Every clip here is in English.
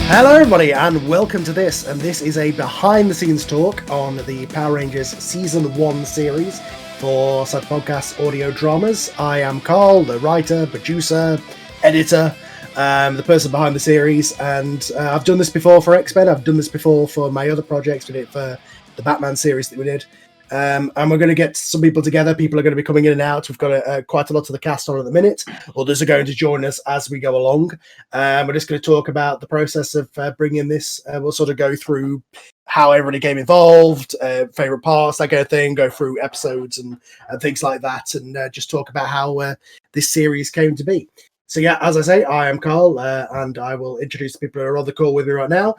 Hello everybody and welcome to this, and this is a behind the scenes talk on the Power Rangers Season 1 series for such podcast audio dramas. I am Carl, the writer, producer, editor, the person behind the series, and I've done this before for X-Men, I've done this before for my other projects. We did it for the Batman series that we did. And we're going to get some people together. People are going to be coming in and out. We've got quite a lot of the cast on at the minute. Others are going to join us as we go along. We're just going to talk about the process of bringing this. We'll sort of go through how everybody came involved, favourite parts, that kind of thing, go through episodes and things like that, and just talk about how this series came to be. So yeah, as I say, I am Carl, and I will introduce the people who are on the call with me right now.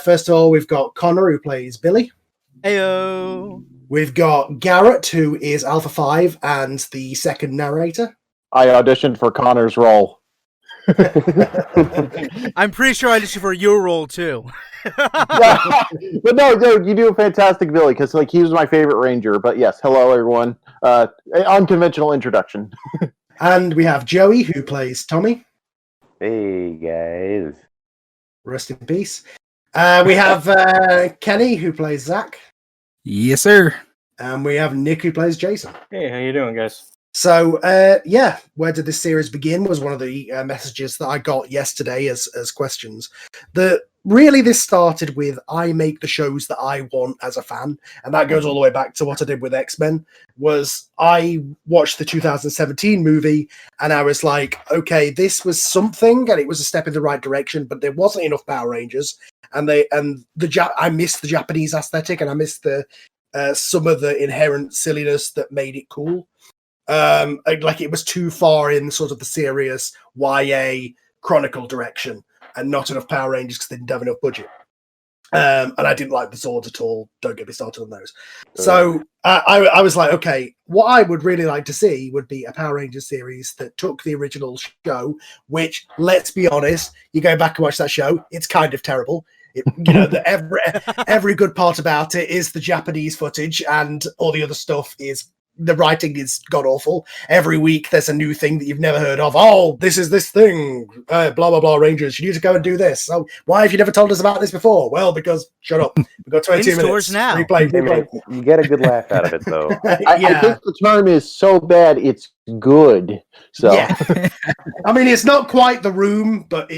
First of all, we've got Connor, who plays Billy. Heyo. We've got Garrett, who is Alpha 5 and the second narrator. I auditioned for Connor's role. I'm pretty sure I auditioned for your role too. But no, dude, you do a fantastic Billy, because he was my favorite Ranger. But yes, hello everyone. Unconventional introduction. And we have Joey, who plays Tommy. Hey guys. Rest in peace. We have Kenny, who plays Zach. Yes, sir. And we have Nick, who plays Jason. Hey, how you doing, guys? So, where did this series begin was one of the messages that I got yesterday as questions. Really, this started with, I make the shows that I want as a fan, and that goes all the way back to what I did with X-Men, was I watched the 2017 movie, and I was like, okay, this was something, and it was a step in the right direction, but there wasn't enough Power Rangers, and I missed the Japanese aesthetic, and I missed the some of the inherent silliness that made it cool. It was too far in sort of the serious YA Chronicle direction, and not enough Power Rangers because they didn't have enough budget. And I didn't like the Zords at all. Don't get me started on those. So I was like, okay, what I would really like to see would be a Power Rangers series that took the original show, which, let's be honest, you go back and watch that show, it's kind of terrible. Every good part about it is the Japanese footage, and all the other stuff is, the writing is god awful. Every week there's a new thing that you've never heard of. Oh, this is this thing. Blah blah blah. Rangers, you need to go and do this. So why have you never told us about this before? Well, because shut up. We've got 22 minutes. Now. Replay. You get a good laugh out of it, though. I think the term is so bad it's good. So yeah. I mean, it's not quite The Room, but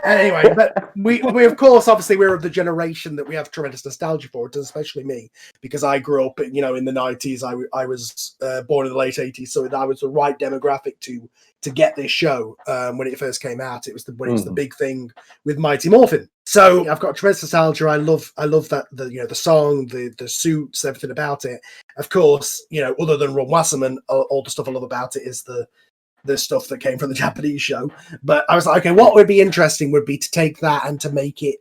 Anyway, but we of course, obviously, we're of the generation that we have tremendous nostalgia for it, especially me, because I grew up, in the 90s. I was born in the late 80s, so I was the right demographic to get this show when it first came out. It was it was the big thing with Mighty Morphin. So I've got tremendous nostalgia. I love that the song, the suits, everything about it. Of course, other than Ron Wasserman, all the stuff I love about it is the stuff that came from the Japanese show. But I was like, okay, what would be interesting would be to take that and to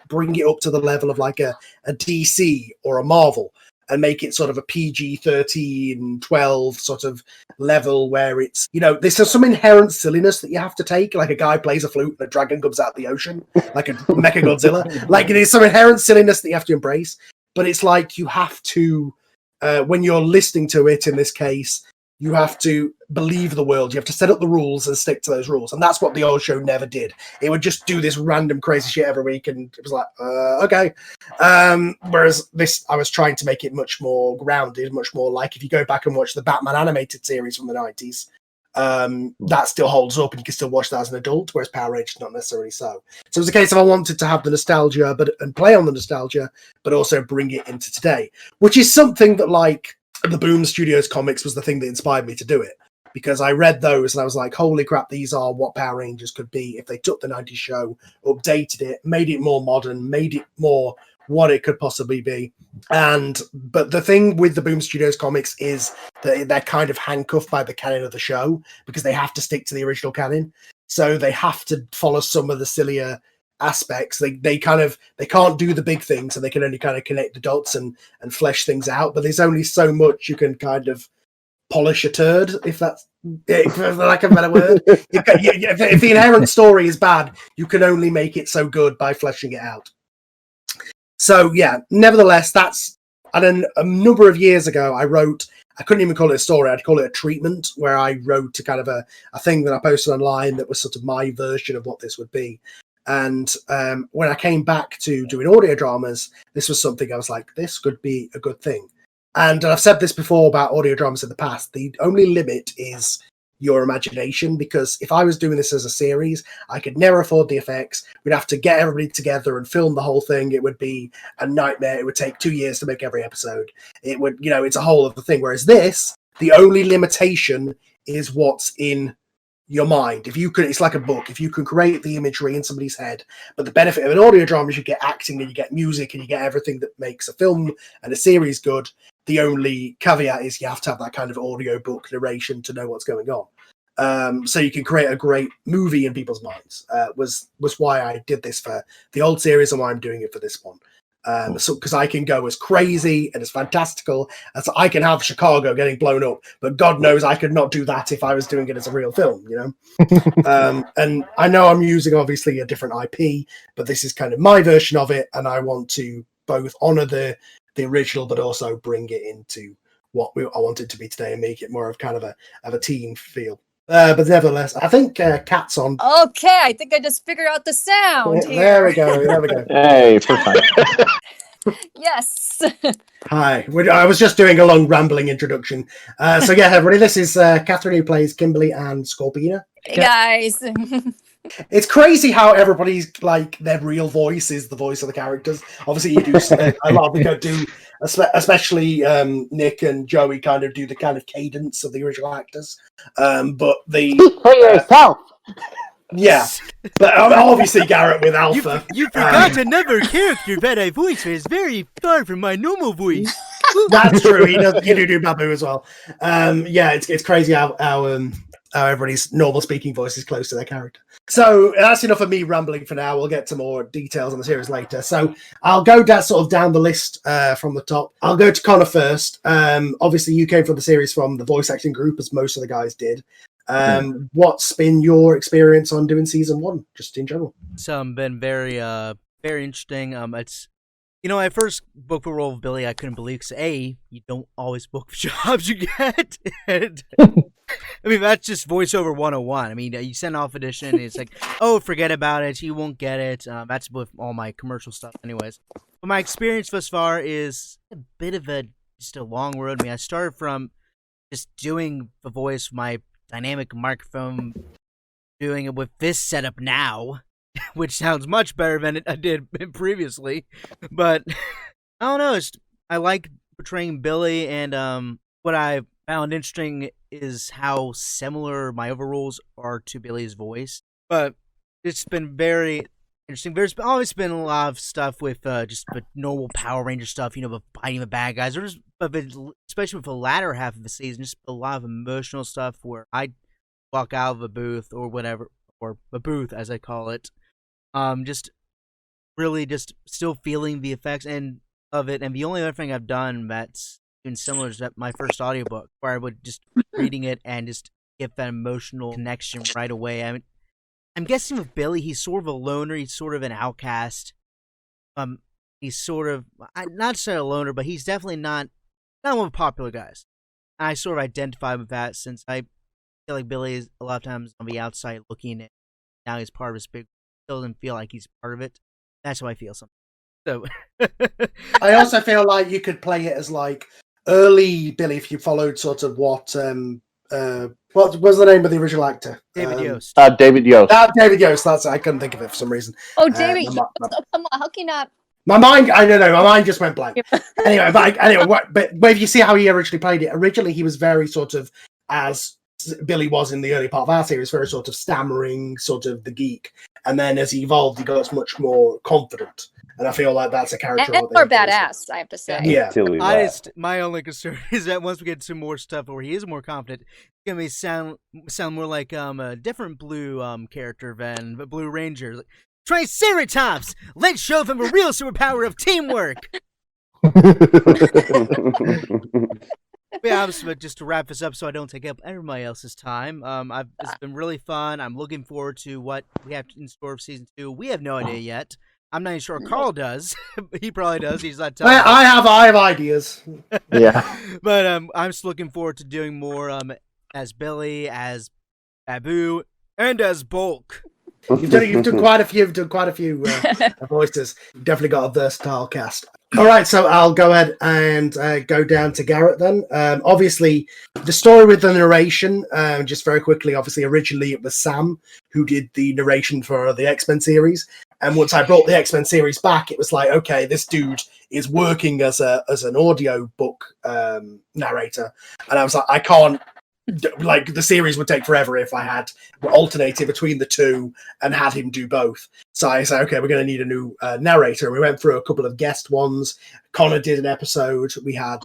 bring it up to the level of like a DC or a Marvel, and make it sort of a PG-13, 12 sort of level where it's, there's some inherent silliness that you have to take, like a guy plays a flute and a dragon comes out of the ocean, like a Mechagodzilla. Like, there's some inherent silliness that you have to embrace, but it's like you have to, when you're listening to it, in this case, you have to believe the world. You have to set up the rules and stick to those rules. And that's what the old show never did. It would just do this random crazy shit every week. And it was like, okay. Whereas this, I was trying to make it much more grounded, much more like if you go back and watch the Batman animated series from the 90s, that still holds up and you can still watch that as an adult, whereas Power Rangers not necessarily so. So it was a case of I wanted to have the nostalgia and play on the nostalgia, but also bring it into today, which is something that, like, the Boom Studios comics was the thing that inspired me to do it, because I read those and I was like, holy crap, these are what Power Rangers could be if they took the 90s show, updated it, made it more modern, made it more what it could possibly be. But the thing with the Boom Studios comics is that they're kind of handcuffed by the canon of the show, because they have to stick to the original canon. So they have to follow some of the sillier aspects. They can't do the big things, so they can only kind of connect the dots and flesh things out. But there's only so much you can kind of polish a turd, if that's for lack of a better word. If the inherent story is bad, you can only make it so good by fleshing it out. So yeah, nevertheless, that's. And then a number of years ago, I couldn't even call it a story, I'd call it a treatment, where I wrote a kind of a thing that I posted online that was sort of my version of what this would be. And when I came back to doing audio dramas, this was something I was like, this could be a good thing. And I've said this before about audio dramas in the past, the only limit is your imagination, because if I was doing this as a series, I could never afford the effects. We'd have to get everybody together and film the whole thing. It would be a nightmare. It would take 2 years to make every episode. It would, it's a whole other thing. Whereas this, the only limitation is what's in your mind. It's like a book. If you can create the imagery in somebody's head, but the benefit of an audio drama is you get acting and you get music and you get everything that makes a film and a series good. The only caveat is you have to have that kind of audio book narration to know what's going on. So you can create a great movie in people's minds. Was why I did this for the old series and why I'm doing it for this one. So because I can go as crazy and as fantastical as I can have Chicago getting blown up, but God knows I could not do that if I was doing it as a real film, And I know I'm using obviously a different IP, but this is kind of my version of it, and I want to both honor the original, but also bring it into what I want it to be today and make it more of kind of a teen feel. But nevertheless, I think Cat's on. Okay, I think I just figured out the sound here. There we go. Hey, first time. Yes. Hi. I was just doing a long rambling introduction. So yeah, everybody, this is Catherine, who plays Kimberly and Scorpina. Hey guys. It's crazy how everybody's like their real voice is the voice of the characters. Obviously, you do a lot of people do, especially Nick and Joey, kind of do the kind of cadence of the original actors. But the for yourself. Yeah, but obviously Garrett with Alpha. You forgot another character that I voice is very far from my normal voice. That's true. You do Babu as well. Yeah, it's crazy how everybody's normal speaking voice is close to their character. So that's enough of me rambling for now. We'll get to more details on the series later. So I'll go down the list from the top. I'll go to Connor first. Obviously, you came from the series from the voice acting group, as most of the guys did. What's been your experience on doing season 1, just in general? So been very interesting. It's I first booked the role of Billy. I couldn't believe, because you don't always book the jobs you get. And, I mean, that's just voiceover 101. I mean, you send off audition, and it's like, oh, forget about it. You won't get it. That's with all my commercial stuff, anyways. But my experience thus far is a bit of just a long road. I mean, I started from just doing the voice of my dynamic microphone, doing it with this setup now, which sounds much better than I did previously. But I don't know. I like portraying Billy, and what I found interesting is how similar my overalls are to Billy's voice. But it's been very interesting. There's always been a lot of stuff with just the normal Power Ranger stuff, with fighting the bad guys. But especially with the latter half of the season, just a lot of emotional stuff where I walk out of a booth or whatever, or a booth as I call it, just really just still feeling the effects of it. And the only other thing I've done that's been similar is that my first audiobook, where I would just reading it and just get that emotional connection right away. I mean, I'm guessing with Billy, he's sort of a loner. He's sort of an outcast. He's sort of not say a loner, but he's definitely not one of the popular guys. I sort of identify with that, since I feel like Billy is a lot of times on the outside looking at. Now he's part of this big. Still doesn't feel like he's part of it. That's how I feel sometimes. So I also feel like you could play it as like early Billy, if you followed sort of what was the name of the original actor? David Yost. David Yost. David Yost. That's I couldn't think of it for some reason. Oh, David, my- come on, how can you not? My mind, I don't know. My mind just went blank. Anyway, but if you see how he originally played it, originally he was very sort of, as Billy was in the early part of our series, very sort of stammering, sort of the geek. And then as he evolved, he got much more confident. And I feel like that's a character. And more badass, I have to say. Yeah. My only concern is that once we get to more stuff where he is more confident, it's gonna sound more like a different blue character than the Blue Ranger. Triceratops! Let's show them a real superpower of teamwork! Yeah, but just to wrap this up so I don't take up everybody else's time, it's been really fun. I'm looking forward to what we have in store for season 2. We have no idea yet. I'm not even sure Carl does. He probably does. He's not telling us. I have ideas. Yeah. But I'm just looking forward to doing more as Billy, as Babu, and as Bulk. You've done quite a few. Voices. You've definitely got a versatile cast. All right, so I'll go ahead and go down to Garrett then. Obviously, the story with the narration, just very quickly, obviously, originally it was Sam who did the narration for the X-Men series. And once I brought the X-Men series back, it was like, okay, this dude is working as an audio book narrator. And I was like, I can't, like, the series would take forever if I had alternated between the two and had him do both. So I said, okay, we're going to need a new narrator. We went through a couple of guest ones. Connor did an episode. We had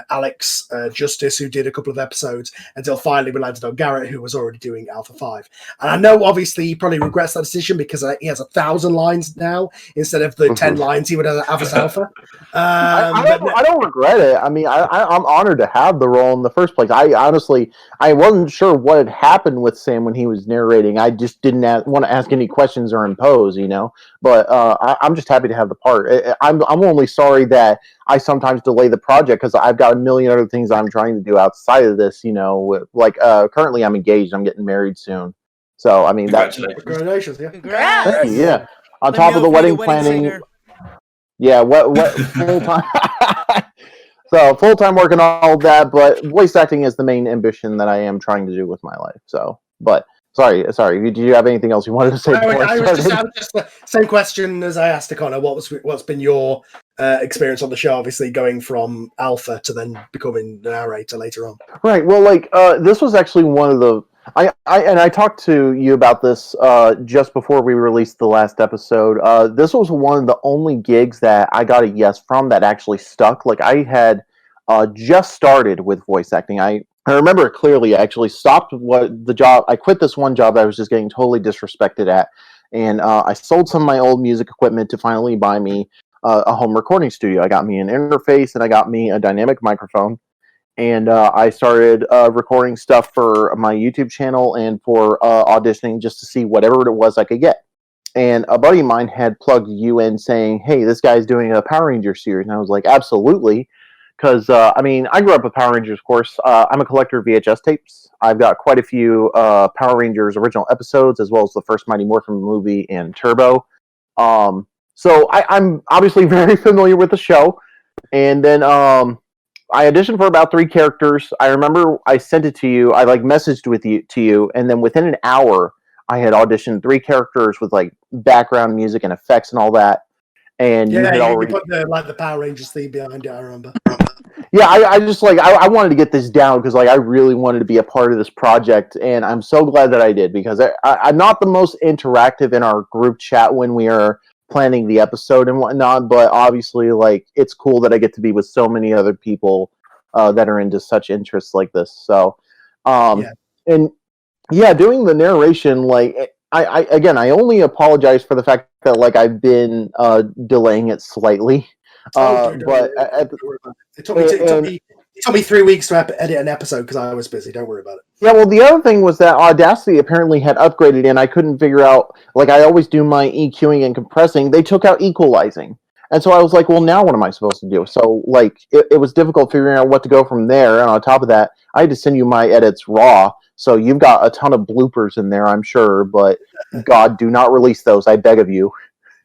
Alex Justice, who did a couple of episodes, until finally we landed on Garrett, who was already doing Alpha 5. And I know, obviously, he probably regrets that decision because he has 1,000 lines now instead of the 10 lines he would have as Alpha. I don't regret it. I mean, I'm honored to have the role in the first place. I honestly, I wasn't sure what had happened with Sam when he was narrating. I just didn't want to ask any questions or impose, But I'm just happy to have the part. I'm only sorry that I sometimes delay the project because I've got a million other things I'm trying to do outside of this, like currently I'm engaged. I'm getting married soon. So, I mean, Congratulations, yeah. Congrats. Thank you, yeah. On Let top me of the know if wedding you're planning. singer. Yeah, what full time. So full time work and all that, but voice acting is the main ambition that I am trying to do with my life. So, but sorry. Do you have anything else you wanted to say? I was just the same question as I asked to Connor. What's been your experience on the show? Obviously, going from Alpha to then becoming the narrator later on. Right. Well, this was actually one of the. I talked to you about this just before we released the last episode. This was one of the only gigs that I got a yes from that actually stuck. Like, I had just started with voice acting. I remember it clearly. I actually stopped the job. I quit this one job that I was just getting totally disrespected at, and I sold some of my old music equipment to finally buy me a home recording studio. I got me an interface and I got me a dynamic microphone. And I started recording stuff for my YouTube channel and for auditioning just to see whatever it was I could get. And a buddy of mine had plugged you in saying, hey, this guy's doing a Power Rangers series. And I was like, absolutely. Because, I grew up with Power Rangers, of course. I'm a collector of VHS tapes. I've got quite a few Power Rangers original episodes, as well as the first Mighty Morphin movie and Turbo. So I'm obviously very familiar with the show. And then I auditioned for about 3 characters. I remember I sent it to you. I messaged to you, and then within an hour, I had auditioned 3 characters with background music and effects and all that. And Yeah, you had already put the Power Rangers theme behind it. I remember. Yeah, I just I wanted to get this down because I really wanted to be a part of this project, and I'm so glad that I did because I'm not the most interactive in our group chat when we are planning the episode and whatnot, but obviously it's cool that I get to be with so many other people that are into such interests like this. So and doing the narration, I only apologize for the fact that I've been delaying it slightly. But it took me 3 weeks to edit an episode because I was busy. Don't worry about it. Yeah, well, the other thing was that Audacity apparently had upgraded, and I couldn't figure out. I always do my EQing and compressing. They took out equalizing, and so I was like, "Well, now what am I supposed to do?" So, it was difficult figuring out what to go from there. And on top of that, I had to send you my edits raw. So you've got a ton of bloopers in there, I'm sure. But God, do not release those. I beg of you.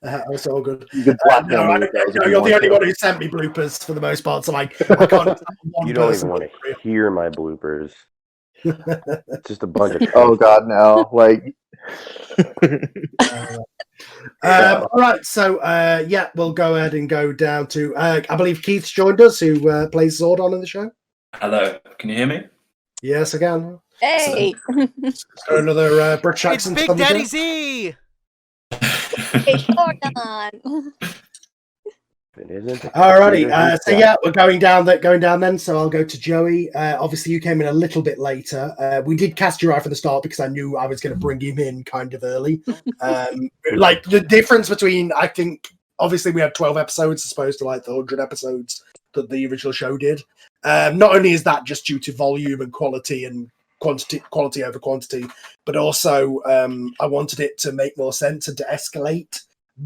It's all good. You you're the only one who sent me bloopers for the most part, so I can't. You don't even want to hear my bloopers. It's just a bunch of. Oh God, no! All right, so we'll go ahead and go down to. I believe Keith's joined us, who plays Zordon in the show. Hello, can you hear me? Yes, I can. Hey. Is there another British It's accent? Big Daddy Z! Hey, Jordan. It isn't. Alrighty, so yeah, we're going down then. So I'll go to Joey. Obviously, you came in a little bit later. We did cast you right from the start because I knew I was going to bring him in kind of early. Like the difference between, I think, obviously we had 12 episodes as opposed to like the 100 episodes that the original show did. Not only is that just due to volume and quality and quality over quantity, but also I wanted it to make more sense and to escalate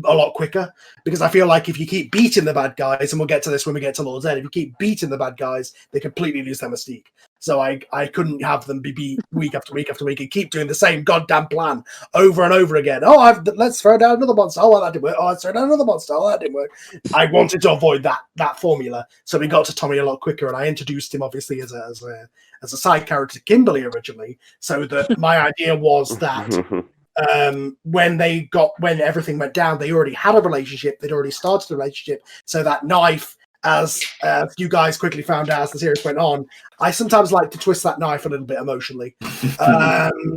a lot quicker, because I feel like if you keep beating the bad guys, and we'll get to this when we get to Lord's End, if you keep beating the bad guys, they completely lose their mystique. So I couldn't have them be beat week after week after week and keep doing the same goddamn plan over and over again. Oh, let's throw down another monster. Oh, well, that didn't work. Oh, let's throw down another monster. Oh, that didn't work. I wanted to avoid that formula, so we got to Tommy a lot quicker, and I introduced him obviously as a side character to Kimberly originally. So that my idea was that when everything went down, they already had a relationship. They'd already started a relationship. So that knife, as you guys quickly found out as the series went on, I sometimes like to twist that knife a little bit emotionally.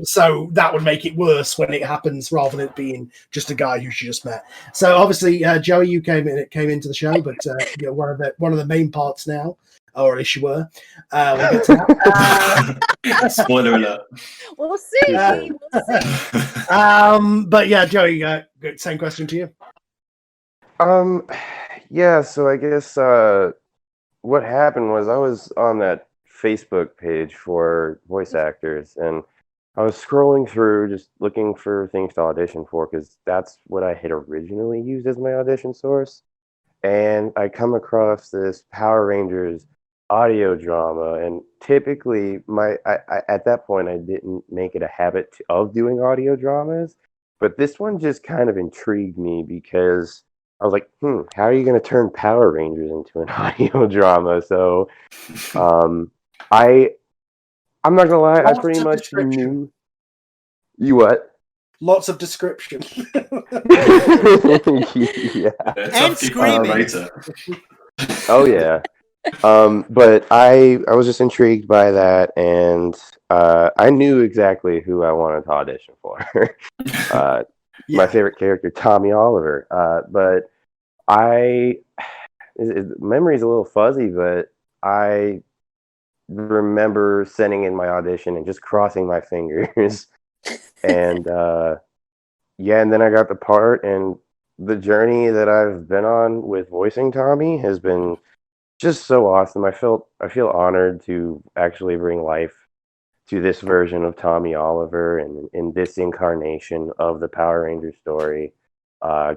So that would make it worse when it happens, rather than it being just a guy who she just met. So obviously, Joey, you came into the show, but you're one of the main parts now, or at least you were. We'll get to that. Spoiler alert. We'll see. We'll see. But yeah, Joey, same question to you. Yeah, so I guess what happened was I was on that Facebook page for voice actors, and I was scrolling through just looking for things to audition for, because that's what I had originally used as my audition source. And I come across this Power Rangers audio drama, and typically I at that point I didn't make it a habit of doing audio dramas, but this one just kind of intrigued me because I was like, how are you going to turn Power Rangers into an audio drama? So I'm not gonna lie, I pretty much knew. You what? Lots of description. Yeah. And screaming. Oh yeah. But I was just intrigued by that, and I knew exactly who I wanted to audition for. My favorite character, Tommy Oliver. But memory's a little fuzzy, but I remember sending in my audition and just crossing my fingers. And and then I got the part, and the journey that I've been on with voicing Tommy has been just so awesome. I feel honored to actually bring life to this version of Tommy Oliver, and in this incarnation of the Power Ranger story.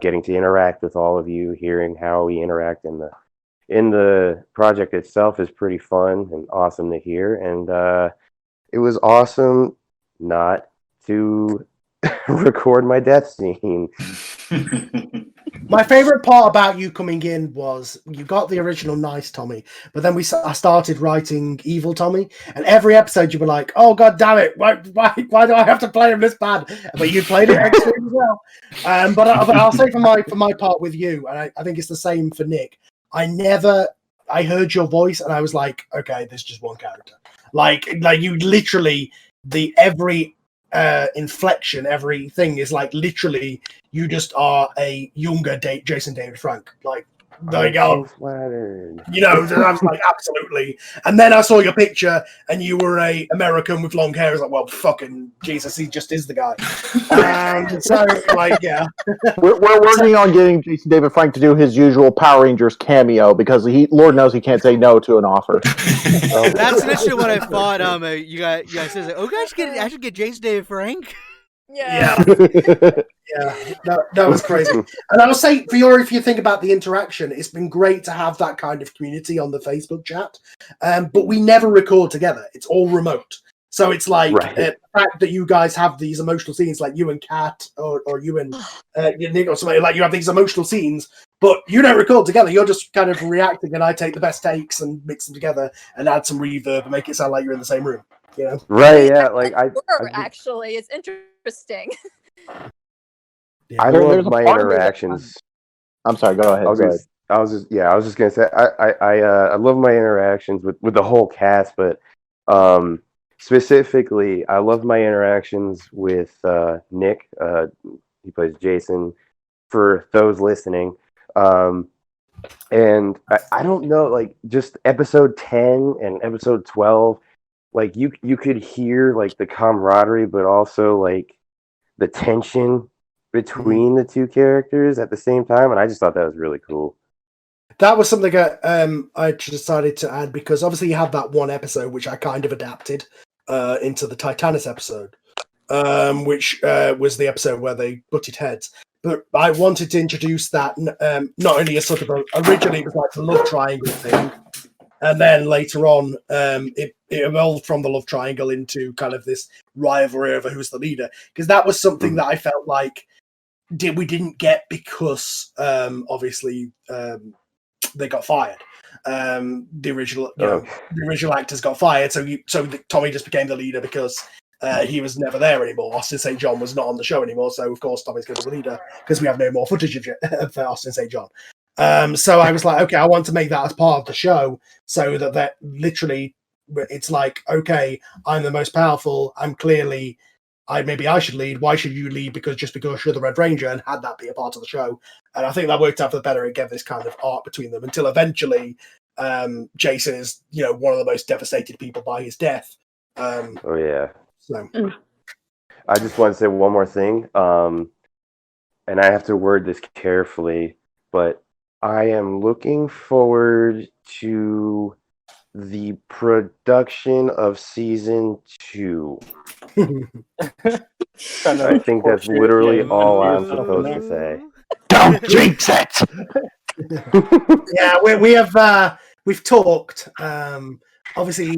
Getting to interact with all of you, hearing how we interact in the project itself is pretty fun and awesome to hear. And it was awesome not to record my death scene. My favorite part about you coming in was you got the original nice Tommy, but then I started writing evil Tommy, and every episode you were like, "Oh god damn it! Why do I have to play him this bad?" But you played it extreme as well. But I'll say for my part with you, and I think it's the same for Nick. I heard your voice, and I was like, "Okay, there's just one character." Like you literally every inflection, everything is like literally you just are a younger Jason David Frank. Like there you go. You know, I was like, absolutely. And then I saw your picture and you were a American with long hair. I was like, well, fucking Jesus, he just is the guy. So like, yeah. We're working on getting Jason David Frank to do his usual Power Rangers cameo, because Lord knows he can't say no to an offer. That's initially what I thought. You guys said, like, "Oh, guys, I should get Jason David Frank." Yeah. Yeah, that was crazy. And I will say, if you think about the interaction, it's been great to have that kind of community on the Facebook chat. But we never record together; it's all remote. So it's like the fact that you guys have these emotional scenes, like you and Kat, or you and Nick, or somebody, like you have these emotional scenes, but you don't record together. You're just kind of reacting, and I take the best takes and mix them together and add some reverb and make it sound like you're in the same room. You know? Right? Yeah. Like actually, it's interesting. Yeah. I love my interactions. I'm sorry. Go ahead. I was just gonna say I love my interactions with the whole cast, but specifically I love my interactions with Nick. He plays Jason. For those listening, And I don't know, like just episode 10 and episode 12, like you could hear like the camaraderie, but also like the tension between the two characters at the same time, and I just thought that was really cool. That was something I decided to add because obviously you had that one episode which I kind of adapted into the Titanis episode, which was the episode where they butted heads. But I wanted to introduce that not only as sort of originally it was like the love triangle thing, and then later on it evolved from the love triangle into kind of this rivalry over who's the leader, because that was something that I felt like we didn't get because obviously they got fired. The original the original actors got fired, so Tommy just became the leader because he was never there anymore. Austin St. John was not on the show anymore, so of course Tommy's going to be the leader because we have no more footage of Austin St. John. So I was like, okay, I want to make that as part of the show so that literally it's like, okay, I'm the most powerful. I'm clearly, maybe I should lead. Why should you lead? Because you're the Red Ranger, and had that be a part of the show. And I think that worked out for the better and gave this kind of arc between them until eventually Jason is, one of the most devastated people by his death. Oh yeah. So I just want to say one more thing, and I have to word this carefully, but I am looking forward to the production of season 2. I think that's literally all I'm supposed to say. Don't jinx it! Yeah, we've talked. Obviously,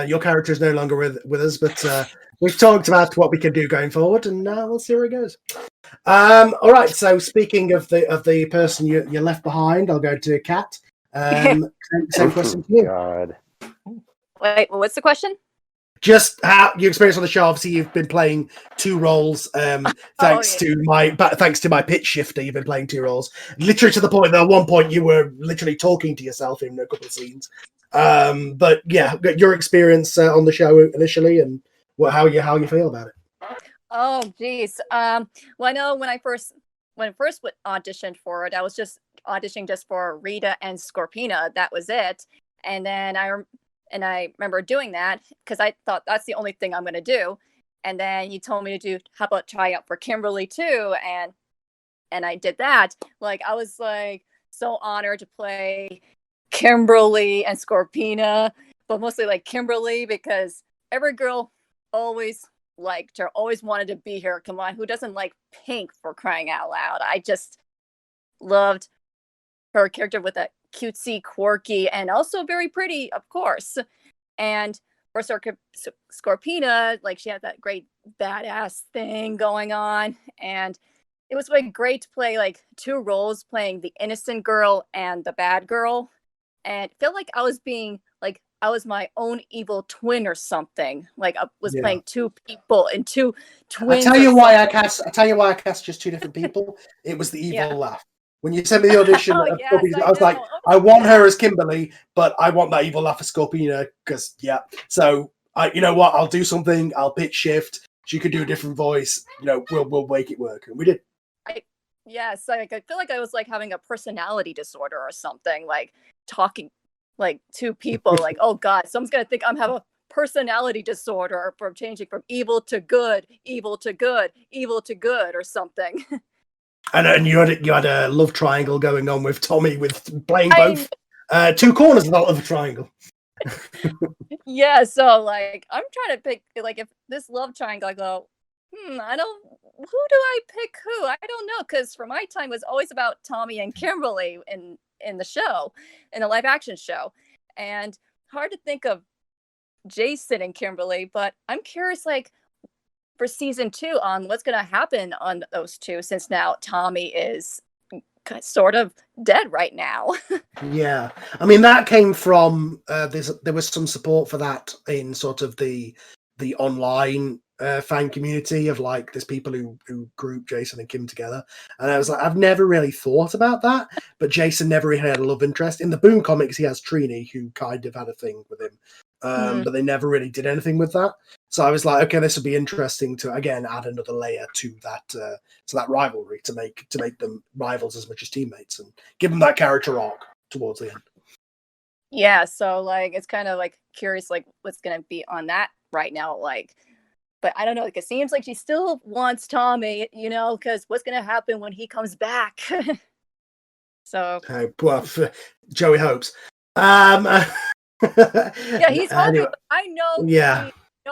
your character is no longer with us, but we've talked about what we can do going forward, and we'll see where it goes. All right. So, speaking of the person you left behind, I'll go to Kat. Same question to you. God. Wait, what's the question? Just how your experience on the show. Obviously, you've been playing 2 roles. Thanks to my pitch shifter, you've been playing 2 roles. Literally to the point that at one point you were literally talking to yourself in a couple of scenes. But yeah, your experience on the show initially, and how you feel about it. Oh, geez. Well, I know when I first auditioned for it, I was just auditioning just for Rita and Scorpina. That was it. And then I remember doing that because I thought that's the only thing I'm going to do. And then you told me to how about try out for Kimberly too, and I did that. Like I was like so honored to play Kimberly and Scorpina, but mostly like Kimberly because every girl always liked her, always wanted to be here. Come on, who doesn't like Pink, for crying out loud? I just loved her character with that cutesy, quirky, and also very pretty, of course. And for Scorpina, like she had that great badass thing going on, and it was like great to play like 2 roles, playing the innocent girl and the bad girl, and it felt like I was my own evil twin or something. Like I was playing 2 people and 2 twins. I tell you why I cast just 2 different people. It was the evil laugh. When you sent me the audition, I was like, I want her as Kimberly, but I want that evil laugh as Scorpina because So you know what? I'll do something. I'll pitch shift. She could do a different voice. We'll make it work, and we did. Yes, I feel like I was like having a personality disorder or something, like talking like 2 people. Like, oh God, someone's gonna think I'm having a personality disorder from changing from evil to good, evil to good, evil to good, or something. And you had a love triangle going on with Tommy, with playing both 2 corners of that love triangle. Yeah, so like I'm trying to pick like if this love triangle, I go, who do I pick who? I don't know, because for my time it was always about Tommy and Kimberly in the show, in the live action show, and hard to think of Jason and Kimberly, but I'm curious like for season 2 on what's going to happen on those 2, since now Tommy is sort of dead right now. Yeah, I mean that came from there was some support for that in sort of the online fan community of like there's people who group Jason and Kim together, and I was like, I've never really thought about that, but Jason never really had a love interest. In the Boom comics he has Trini, who kind of had a thing with him, but they never really did anything with that. So I was like, okay, this would be interesting to again add another layer to that rivalry to make them rivals as much as teammates and give them that character arc towards the end. Yeah, so like it's kind of like curious like what's gonna be on that right now, like, but I don't know, like it seems like she still wants Tommy, because what's gonna happen when he comes back? So Well, Joey hopes. yeah, he's hoping. Anyway, I know. yeah.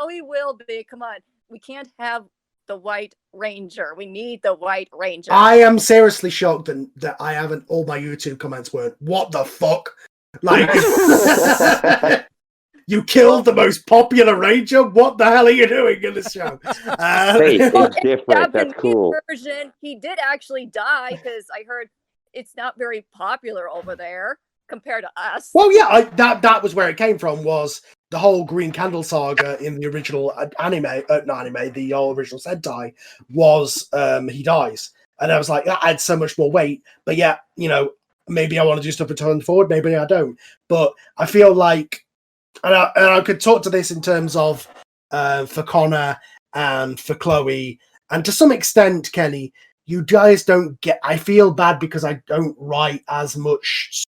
He will be. Come on, we can't have the White Ranger. We need the White Ranger. I am seriously shocked that I haven't. All my YouTube comments weren't, "What the fuck?" Like, you killed the most popular Ranger. What the hell are you doing in this show? Hey, it's different. That's cool. Version, he did actually die because I heard it's not very popular over there compared to us. Well, yeah, that was where it came from. Was the whole Green Candle saga in the original the original Sentai was he dies, and I was like, that adds so much more weight. But yeah, maybe I want to do stuff return forward, maybe I don't. But I feel like, and I could talk to this in terms of for Connor and for Chloe, and to some extent, Kenny, you guys don't get. I feel bad because I don't write as much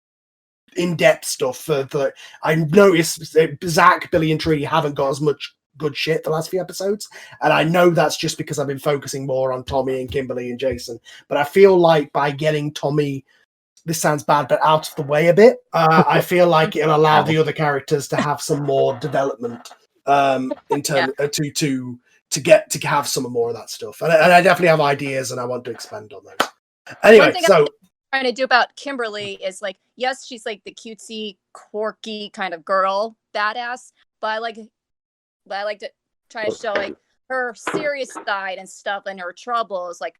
in-depth stuff for I noticed Zach, Billy, and Tree haven't got as much good shit the last few episodes, and I know that's just because I've been focusing more on Tommy and Kimberly and Jason. But I feel like by getting Tommy, this sounds bad, but out of the way a bit, I feel like it'll allow the other characters to have some more development in terms to get to have some more of that stuff. And I definitely have ideas, and I want to expand on those. Anyway, so trying to do about Kimberly is like, yes, she's like the cutesy, quirky kind of girl, badass, but I like to try to show like her serious side and stuff and her troubles, like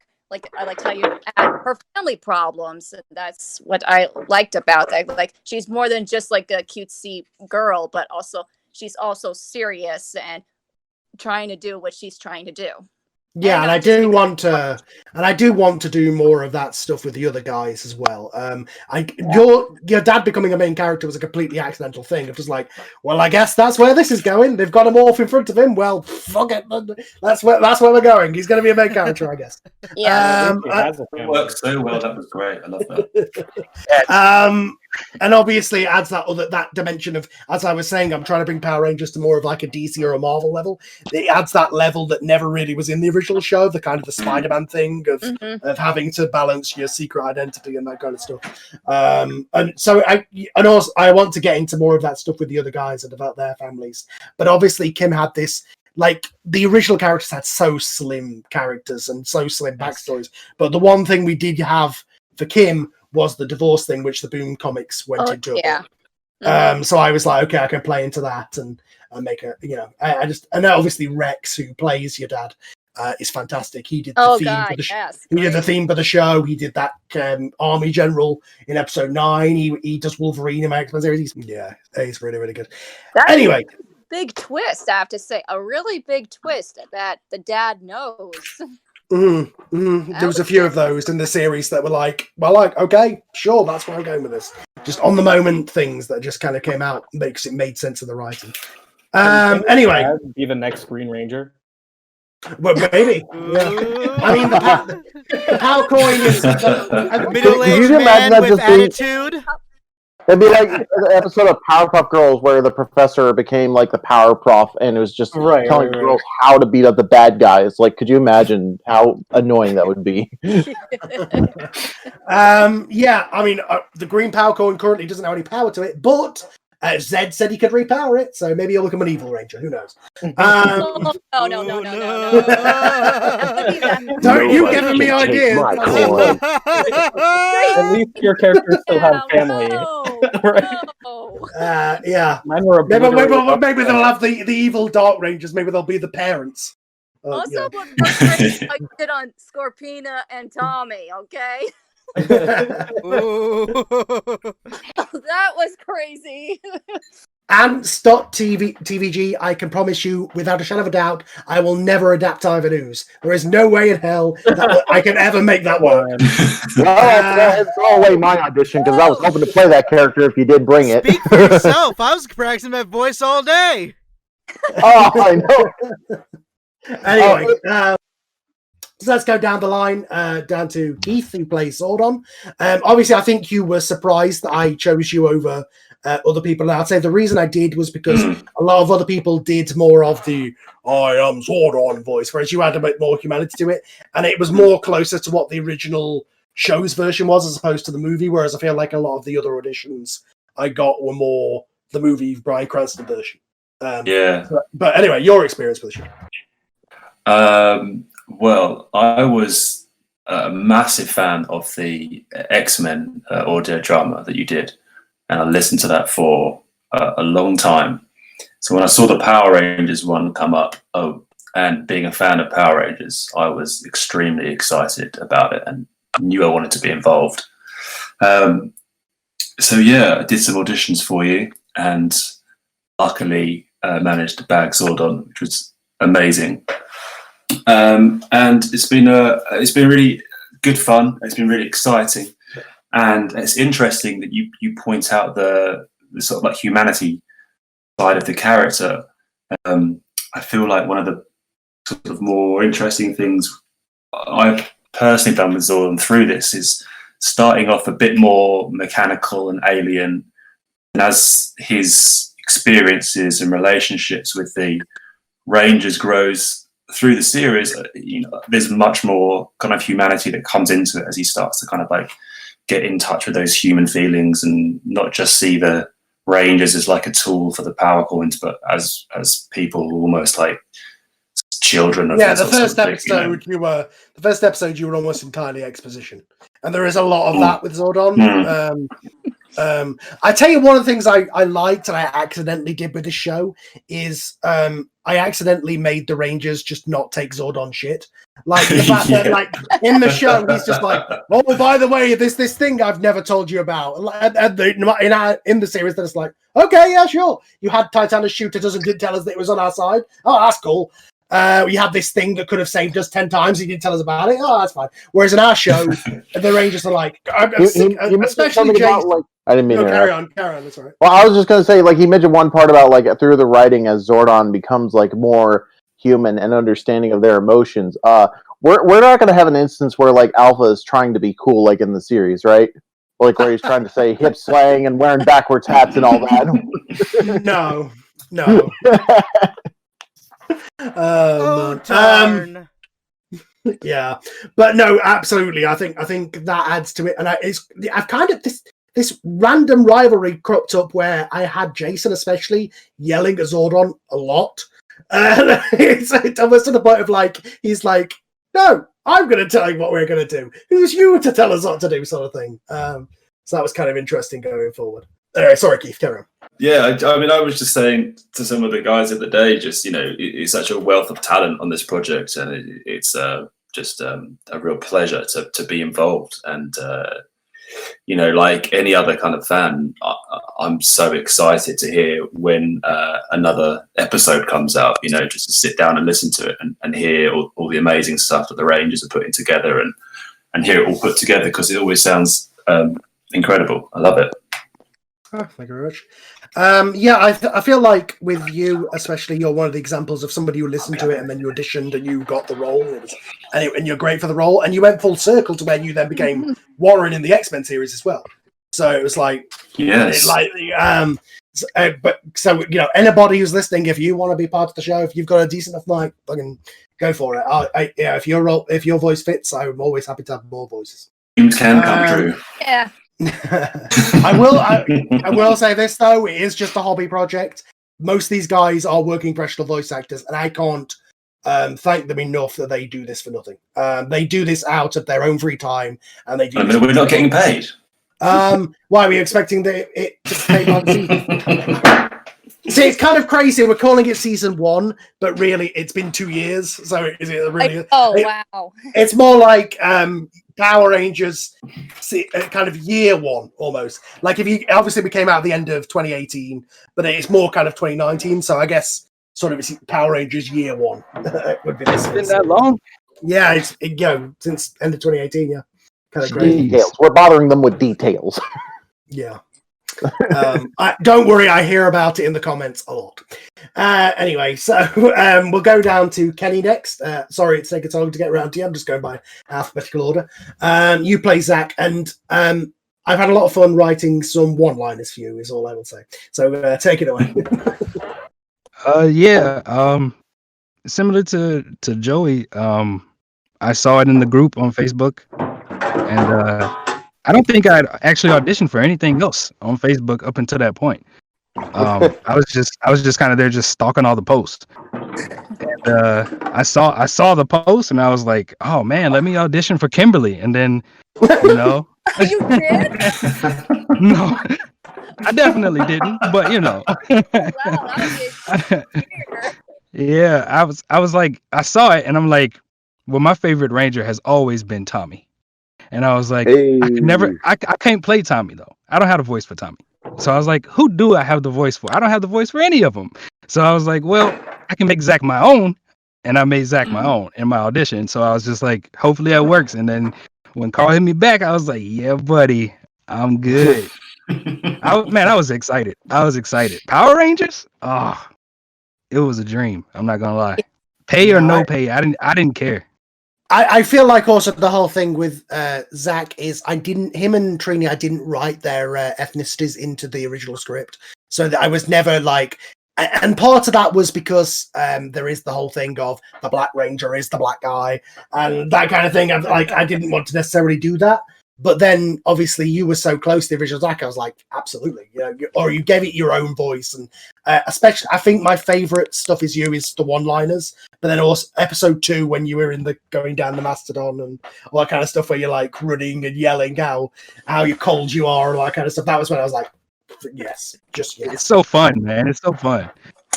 I like to tell you her family problems. That's what I liked about that. Like she's more than just like a cutesy girl, but also she's also serious and trying to do what she's trying to do. Yeah, and I do want to do more of that stuff with the other guys as well. Your dad becoming a main character was a completely accidental thing. It was like, well, I guess that's where this is going. They've got him off in front of him. Well, fuck it, that's where we're going. He's going to be a main character, I guess. Yeah, it works so well. That was great. I love that. And obviously it adds that dimension of, as I was saying, I'm trying to bring Power Rangers to more of like a DC or a Marvel level. It adds that level that never really was in the original show, the kind of the Spider-Man thing of having to balance your secret identity and that kind of stuff. And so I want to get into more of that stuff with the other guys and about their families. But obviously Kim had this, like, the original characters had so slim characters and so slim backstories. But the one thing we did have for Kim was the divorce thing, which the Boom comics went into. Yeah. So I was like, okay, I can play into that and make a, and obviously Rex, who plays your dad, is fantastic. He did the theme for the show. He did the theme for the show. He did that army general in episode 9. He does Wolverine in my X-Men series. He's really, really good. Anyway, big twist, I have to say, a really big twist that the dad knows. There was a few of those in the series that were like, okay, sure, that's where I'm going with this. Just on the moment things that just kind of came out, makes it made sense of the writing. Anyway, be the next Green Ranger. Well, maybe. Yeah. I mean, the power coin is a middle-aged man with attitude. It'd be like the episode of Powerpuff Girls where the professor became like the power prof and it was just telling girls how to beat up the bad guys. Like, could you imagine how annoying that would be? Yeah, I mean, the green power coin currently doesn't have any power to it, but Zed said he could repower it, so maybe he'll become an evil ranger. Who knows? No. Don't you giving me ideas? At least your characters still have family. Yeah. Maybe they'll have the evil Dark Rangers. Maybe they'll be the parents. Also, what I did on Scorpina and Tommy, okay? That was crazy. And stop TVG, I can promise you, without a shadow of a doubt, I will never adapt Ivan Ooze. There is no way in hell that I can ever make that work. Well, throw away my audition, because I was hoping to play that character if you did bring it. Speak for yourself. I was practicing that voice all day. Oh, I know. Anyway, so let's go down the line, down to Keith, who plays Zordon. Obviously, I think you were surprised that I chose you over other people. And I'd say the reason I did was because a lot of other people did more of the I am Zordon voice, whereas you had a bit more humanity to it. And it was more closer to what the original show's version was as opposed to the movie, whereas I feel like a lot of the other auditions I got were more the movie Bryan Cranston version. Yeah. But anyway, your experience with the show. Well, I was a massive fan of the X-Men audio drama that you did, and I listened to that for a long time. So when I saw the Power Rangers one come up, and being a fan of Power Rangers, I was extremely excited about it and knew I wanted to be involved. So yeah, I did some auditions for you, and luckily managed to bag Zordon, which was amazing. And it's been really good fun. It's been really exciting, and it's interesting that you point out the sort of like humanity side of the character. I feel like one of the sort of more interesting things I've personally done with Zordon through this is starting off a bit more mechanical and alien, and as his experiences and relationships with the Rangers grows through the series, there's much more kind of humanity that comes into it as he starts to kind of like get in touch with those human feelings and not just see the Rangers as like a tool for the power coins, but as people almost like children. Of the first episode you were almost entirely exposition, and there is a lot of that with Zordon. I tell you, one of the things I liked and I accidentally did with the show is I accidentally made the Rangers just not take Zordon shit. Like the fact that, like in the show, he's just like, "Oh, by the way, this thing I've never told you about." And in the series, then it's like, "Okay, yeah, sure. You had Titanus shooter didn't tell us that it was on our side. Oh, that's cool. We had this thing that could have saved us 10 times. He didn't tell us about it. Oh, that's fine." Whereas in our show, the Rangers are like, especially Jason. Like, I didn't mean to carry on. That's all right. Well, I was just going to say, like, he mentioned one part about, like, through the writing as Zordon becomes, like, more human and understanding of their emotions. We're not going to have an instance where, like, Alpha is trying to be cool, like in the series, right? Like, where he's trying to say hip slang and wearing backwards hats and all that. No. Yeah, but no, absolutely. I think that adds to it, and I've kind of this random rivalry cropped up where I had Jason especially yelling at Zordon a lot, and it's almost to the point of like he's like, "No, I'm going to tell you what we're going to do. Who's you to tell us what to do?" sort of thing. So that was kind of interesting going forward. Sorry, Keith, carry on. Yeah, I mean, I was just saying to some of the guys at the day, just, it's such a wealth of talent on this project, and it's just a real pleasure to be involved. And, like any other kind of fan, I'm so excited to hear when another episode comes out, just to sit down and listen to it and hear all the amazing stuff that the Rangers are putting together and hear it all put together, because it always sounds incredible. I love it. Oh, thank you very much. I feel like with you, especially, you're one of the examples of somebody who listened to it and then you auditioned and you got the role, and you're great for the role, and you went full circle to where you then became Warren in the X-Men series as well. So it was like, yes, anybody who's listening, if you want to be part of the show, if you've got a decent enough mic, fucking go for it. If your voice fits, I'm always happy to have more voices. Dreams can come true. Yeah. I will say this though, it is just a hobby project. Most of these guys are working professional voice actors, and I can't thank them enough that they do this for nothing. They do this out of their own free time, and they do. We're not getting paid. Why are we expecting it to pay by the season? See, it's kind of crazy. We're calling it season 1, but really, it's been 2 years. So is it really? Wow! It's more like Power Rangers, kind of year 1 almost. Like obviously we came out at the end of 2018, but it's more kind of 2019. So I guess sort of it's Power Rangers year 1 would be this. It's been that long? Yeah, it's since end of 2018. Yeah, kind of great. Details. We're bothering them with details. Yeah. Don't worry, I hear about it in the comments a lot. Anyway, so we'll go down to Kenny next. Sorry, it's taking so long to get around to you. I'm just going by alphabetical order. You play Zach, and I've had a lot of fun writing some one-liners for you, is all I will say. So take it away. Similar to Joey, I saw it in the group on Facebook, and I don't think I'd actually auditioned for anything else on Facebook up until that point. I was just kind of there, just stalking all the posts. And I saw the post, and I was like, "Oh man, let me audition for Kimberly." And then, You did? no, I definitely didn't. But Wow, that would be weird. yeah, I was like, I saw it, and I'm like, well, my favorite Ranger has always been Tommy. And I was like, I can't play Tommy though. I don't have a voice for Tommy. So I was like, who do I have the voice for? I don't have the voice for any of them. So I was like, well, I can make Zach my own. And I made Zach my own in my audition. So I was just like, hopefully that works. And then when Carl hit me back, I was like, yeah, buddy, I'm good. I was excited. Power Rangers? Oh, it was a dream. I'm not gonna lie. Pay or no pay, I didn't care. I feel like also the whole thing with Zach is him and Trini, I didn't write their ethnicities into the original script. So that I was never like, and part of that was because there is the whole thing of the Black Ranger is the black guy and that kind of thing. I didn't want to necessarily do that. But then obviously you were so close to the original Zach, I was like, absolutely, or you gave it your own voice. And especially, I think my favorite stuff is the one-liners, but then also episode 2 when you were going down the Mastodon and all that kind of stuff where you're like running and yelling how you cold you are and all that kind of stuff. That was when I was like, yes, just yes. It's so fun, man. It's so fun.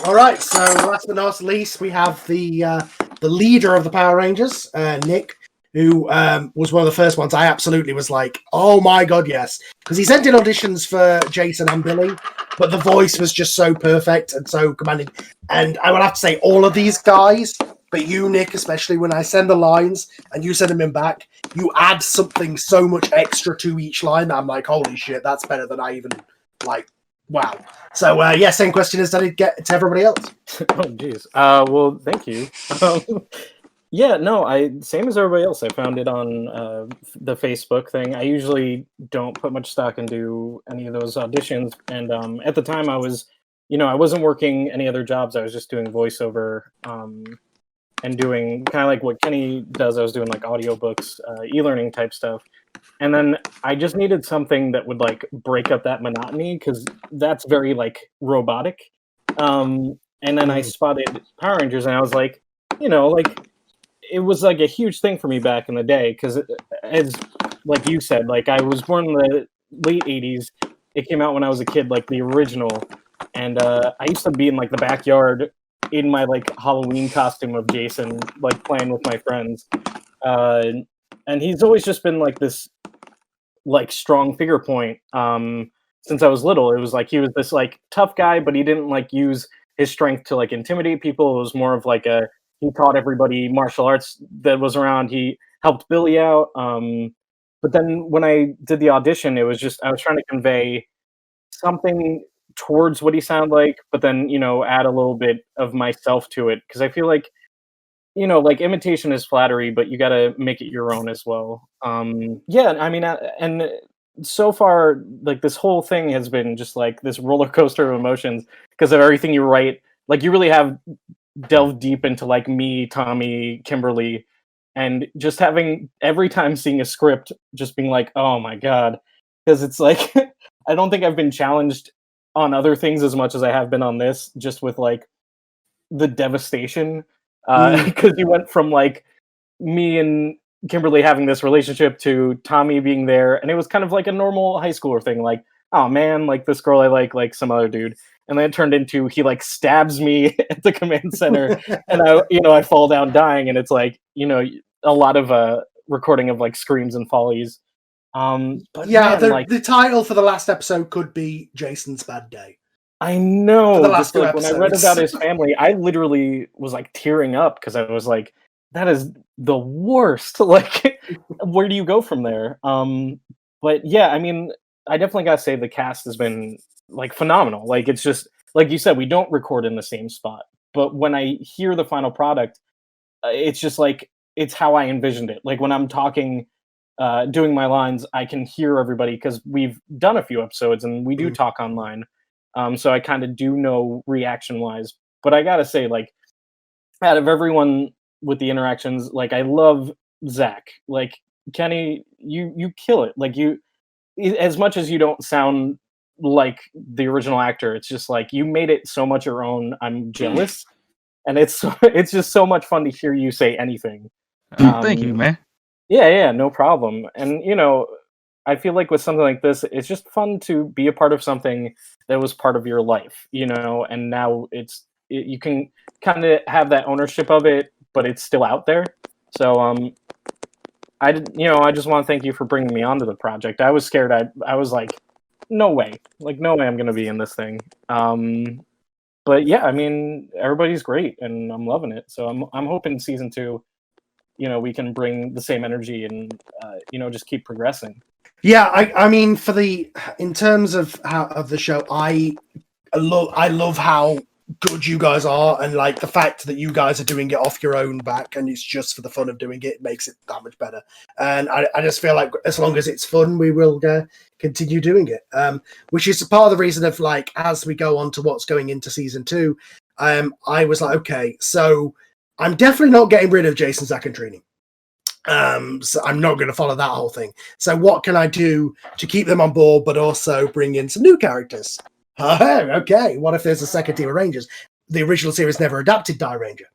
All right, so last but not least, we have the leader of the Power Rangers, Nick, who was one of the first ones. I absolutely was like, oh my god, yes, because he sent in auditions for Jason and Billy, but the voice was just so perfect and so commanding. And I would have to say, all of these guys, but you, Nick, especially, when I send the lines and you send them in back, you add something so much extra to each line that I'm like, holy shit, that's better than I even like. Wow. So same question as I did get to everybody else. Oh geez. Well, thank you. Yeah, no, same as everybody else. I found it on the Facebook thing. I usually don't put much stock into any of those auditions. And at the time I was, I wasn't working any other jobs. I was just doing voiceover and doing kind of like what Kenny does. I was doing like audiobooks, e-learning type stuff. And then I just needed something that would like break up that monotony because that's very like robotic. And then I spotted Power Rangers and I was like, it was like a huge thing for me back in the day because, as like you said, like I was born in the late 80s. It came out when I was a kid, like the original. And I used to be in like the backyard in my like Halloween costume of Jason, like playing with my friends. And he's always just been like this like strong figure point since I was little. It was like he was this like tough guy, but he didn't like use his strength to like intimidate people. It was more of like he taught everybody martial arts that was around. He helped Billy out. But then when I did the audition, it was just, I was trying to convey something towards what he sounded like, but then, add a little bit of myself to it. Cause I feel like, like imitation is flattery, but you got to make it your own as well. Yeah, I mean, and so far, like this whole thing has been just like this roller coaster of emotions because of everything you write. Like you really have delve deep into like me, Tommy, Kimberly, and just having every time seeing a script just being like, oh my god, because it's like I don't think I've been challenged on other things as much as I have been on this, just with like the devastation because you went from like me and Kimberly having this relationship to Tommy being there, and it was kind of like a normal high schooler thing, like, oh man, like this girl I like some other dude. And then it turned into he like stabs me at the command center, and I fall down dying, and it's like a lot of recording of like screams and follies. But yeah, man, the title for the last episode could be Jason's Bad Day. I know. For the last two like, when I read about his family, I literally was like tearing up because I was like, that is the worst. Like, where do you go from there? But yeah, I mean, I definitely gotta say the cast has been like phenomenal. Like it's just like you said, we don't record in the same spot, but when I hear the final product, it's just like it's how I envisioned it. Like when I'm talking, doing my lines, I can hear everybody because we've done a few episodes and we do talk online. So I kind of do know reaction wise. But I gotta say, like, out of everyone with the interactions, like I love Zach. Like Kenny, you kill it. Like you, as much as you don't sound like the original actor, it's just like you made it so much your own. I'm jealous, and it's just so much fun to hear you say anything. Thank you, man. Yeah, no problem. And you know, I feel like with something like this, it's just fun to be a part of something that was part of your life, you know. And now you can kind of have that ownership of it, but it's still out there. So I just want to thank you for bringing me onto the project. I was scared. I was like, no way I'm gonna be in this thing. But yeah, I mean, everybody's great, and I'm loving it. So I'm hoping season 2, you know, we can bring the same energy and you know, just keep progressing. Yeah, I mean, in terms of the show, I love how good you guys are, and like the fact that you guys are doing it off your own back and it's just for the fun of doing it makes it that much better. And I just feel like as long as it's fun, we will continue doing it, which is part of the reason of like as we go on to what's going into season 2, I was like, okay, so I'm definitely not getting rid of Jason, Zach, and Trini. So I'm not going to follow that whole thing. So what can I do to keep them on board, but also bring in some new characters? Okay, what if there's a second team of Rangers? The original series never adapted Die Ranger.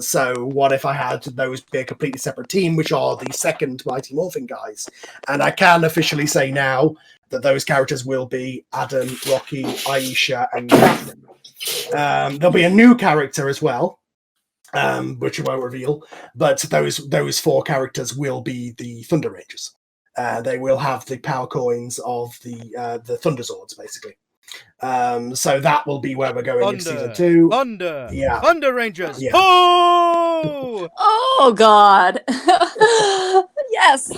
So what if I had those be a completely separate team, which are the second Mighty Morphin guys? And I can officially say now that those characters will be Adam, Rocky, Aisha, and Catherine. There'll be a new character as well, which I won't reveal, but those 4 characters will be the Thunder Rangers. They will have the power coins of the Thunder Zords, basically. So that will be where we're going in season 2. Thunder Rangers. Yeah. Oh! Oh God. Yes.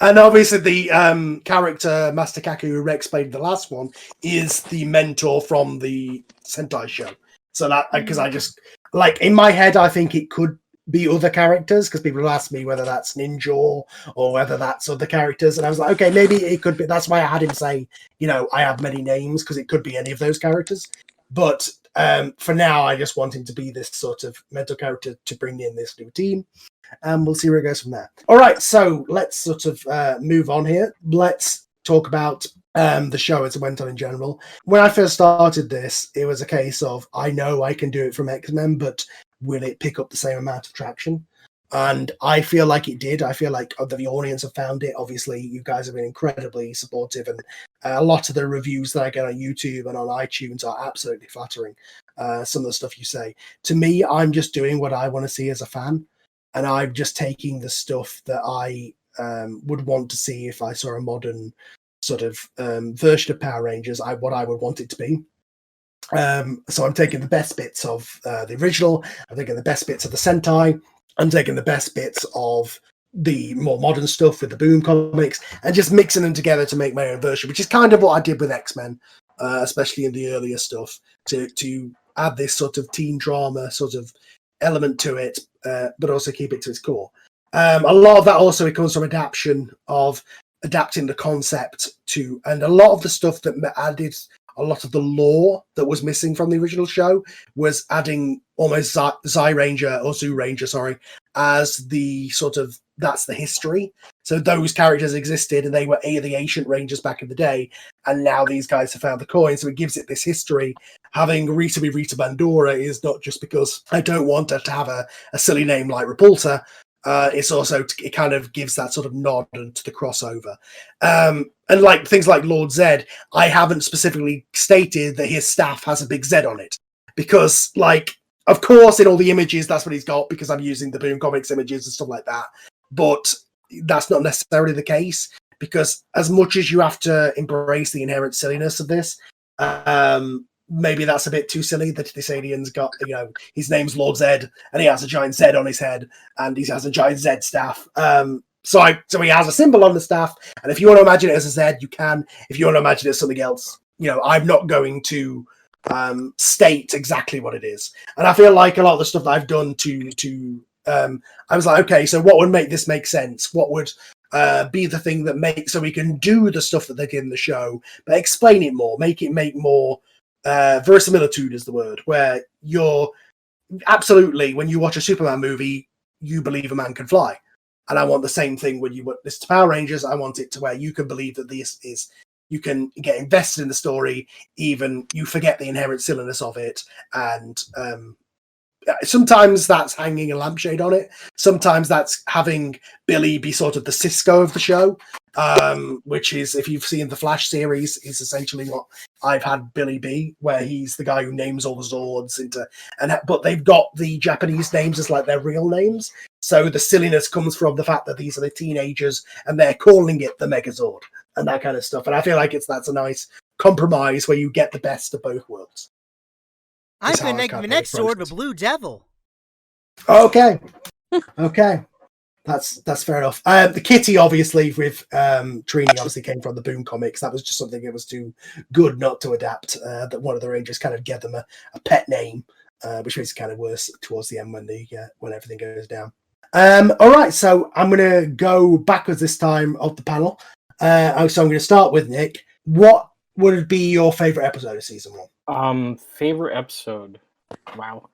And obviously the character Master Kaku, who Rex played the last one, is the mentor from the Sentai show. So that, because I just like in my head, I think it could be other characters, because people will ask me whether that's Ninja or whether that's other characters, and I was like, okay, maybe it could be. That's why I had him say, you know, I have many names, because it could be any of those characters. But for now, I just want him to be this sort of mental character to bring in this new team, and we'll see where it goes from there. All right, so let's sort of move on here. Let's talk about the show as it went on in general. When I first started this, it was a case of, I know I can do it from X-Men, but will it pick up the same amount of traction? And I feel like it did. I feel like the audience have found it. Obviously, you guys have been incredibly supportive, and a lot of the reviews that I get on YouTube and on iTunes are absolutely flattering. Some of the stuff you say. To me, I'm just doing what I want to see as a fan, and I'm just taking the stuff that I would want to see if I saw a modern sort of version of Power Rangers, what I would want it to be. So I'm taking the best bits of the original, I'm taking the best bits of the Sentai, I'm taking the best bits of the more modern stuff with the Boom comics, and just mixing them together to make my own version, which is kind of what I did with X-Men, especially in the earlier stuff, to add this sort of teen drama sort of element to it, but also keep it to its core. A lot of that also comes from adapting the concept to, and a lot of the stuff that added a lot of the lore that was missing from the original show was adding almost Zoo Ranger, sorry, as the sort of, that's the history. So those characters existed and they were the ancient Rangers back in the day, and now these guys have found the coin, so it gives it this history. Having Rita be Rita Bandora is not just because I don't want her to have a silly name like Repulsa. It's also, it kind of gives that sort of nod to the crossover. And like things like Lord Zed, I haven't specifically stated that his staff has a big Z on it, because like, of course, in all the images, that's what he's got, because I'm using the Boom Comics images and stuff like that. But that's not necessarily the case, because as much as you have to embrace the inherent silliness of this, maybe that's a bit too silly that this alien's got, you know, his name's Lord Zed and he has a giant Z on his head and he has a giant Z staff. So he has a symbol on the staff, and if you want to imagine it as a Z, you can. If you want to imagine it as something else, I'm not going to state exactly what it is. And I feel like a lot of the stuff that I've done I was like, okay, so what would make this make sense? What would be the thing that makes so we can do the stuff that they give in the show, but explain it more, make more verisimilitude is the word, where you're absolutely, when you watch a Superman movie, you believe a man can fly. And I want the same thing when you want this to Power Rangers. I want it to where you can believe that this is, you can get invested in the story, even you forget the inherent silliness of it. And sometimes that's hanging a lampshade on it. Sometimes that's having Billy be sort of the Cisco of the show, which is, if you've seen the Flash series, is essentially what I've had Billy be, where he's the guy who names all the Zords but they've got the Japanese names as like their real names. So the silliness comes from the fact that these are the teenagers and they're calling it the Megazord and that kind of stuff. And I feel like that's a nice compromise where you get the best of both worlds. I'm going to make the next sword a Blue Devil. Okay. That's fair enough. The Kitty, obviously, with Trini, obviously came from the Boom comics. That was just something that was too good not to adapt. That one of the Rangers kind of gave them a pet name, which makes it kind of worse towards the end when everything goes down. All right, so I'm going to go backwards this time of the panel. So I'm going to start with Nick. What would be your favorite episode of season 1? Favorite episode. Wow.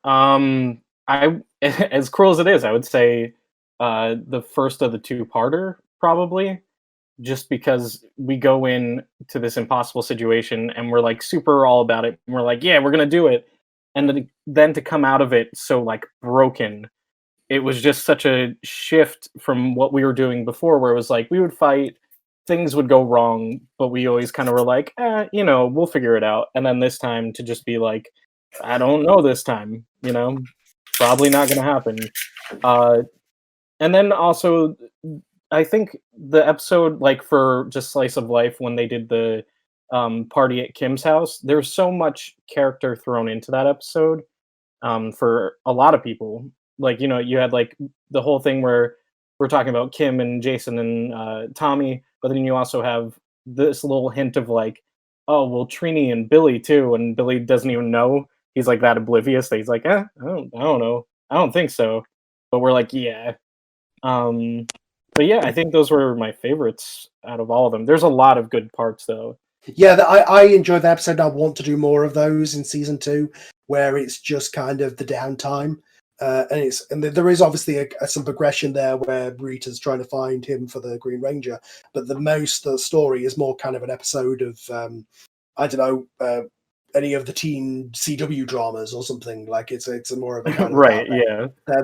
I as cruel as it is, I would say the first of the two-parter, probably, just because we go in to this impossible situation and we're like super all about it. And we're like, yeah, we're gonna do it. And then to come out of it so like broken, it was just such a shift from what we were doing before, where it was like we would fight, things would go wrong, but we always kind of were like, we'll figure it out. And then this time to just be like, I don't know this time, probably not going to happen. And then also, I think the episode, like for just Slice of Life, when they did the party at Kim's house, there's so much character thrown into that episode for a lot of people. Like, you had like the whole thing where we're talking about Kim and Jason and Tommy, but then you also have this little hint of like, oh, well, Trini and Billy too, and Billy doesn't even know. He's like that oblivious that he's like, I don't know. I don't think so. But we're like, yeah. But yeah, I think those were my favorites out of all of them. There's a lot of good parts though. Yeah, I enjoyed the episode. I want to do more of those in season 2, where it's just kind of the downtime. And there is obviously some progression there where Rita's trying to find him for the Green Ranger, but the story is more kind of an episode of I don't know, any of the teen CW dramas or something. Like it's a more of a kind of right,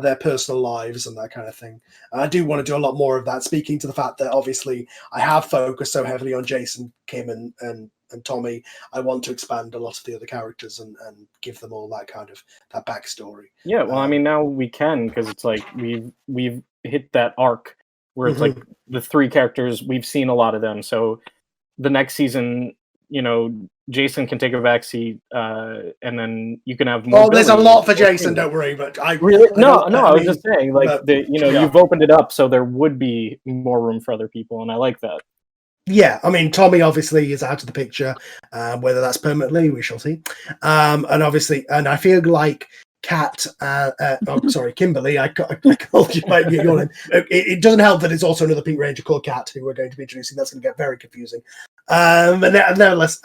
their personal lives and that kind of thing. I do want to do a lot more of that, speaking to the fact that obviously I have focused so heavily on Jason, Kim and Tommy. I want to expand a lot of the other characters and give them all that kind of that backstory. Yeah, well, I mean, now we can, because it's like we've hit that arc where it's like the 3 characters, we've seen a lot of them. So the next season, Jason can take a backseat, and then you can have more. Oh, there's a lot for Jason. Don't worry, but I was just saying, like, you've opened it up, so there would be more room for other people, and I like that. Yeah, I mean, Tommy obviously is out of the picture. Whether that's permanently, we shall see. And obviously, and I feel like Kimberly. I called you by your name. It doesn't help that it's also another Pink Ranger called Kat who we're going to be introducing. That's going to get very confusing. But nevertheless,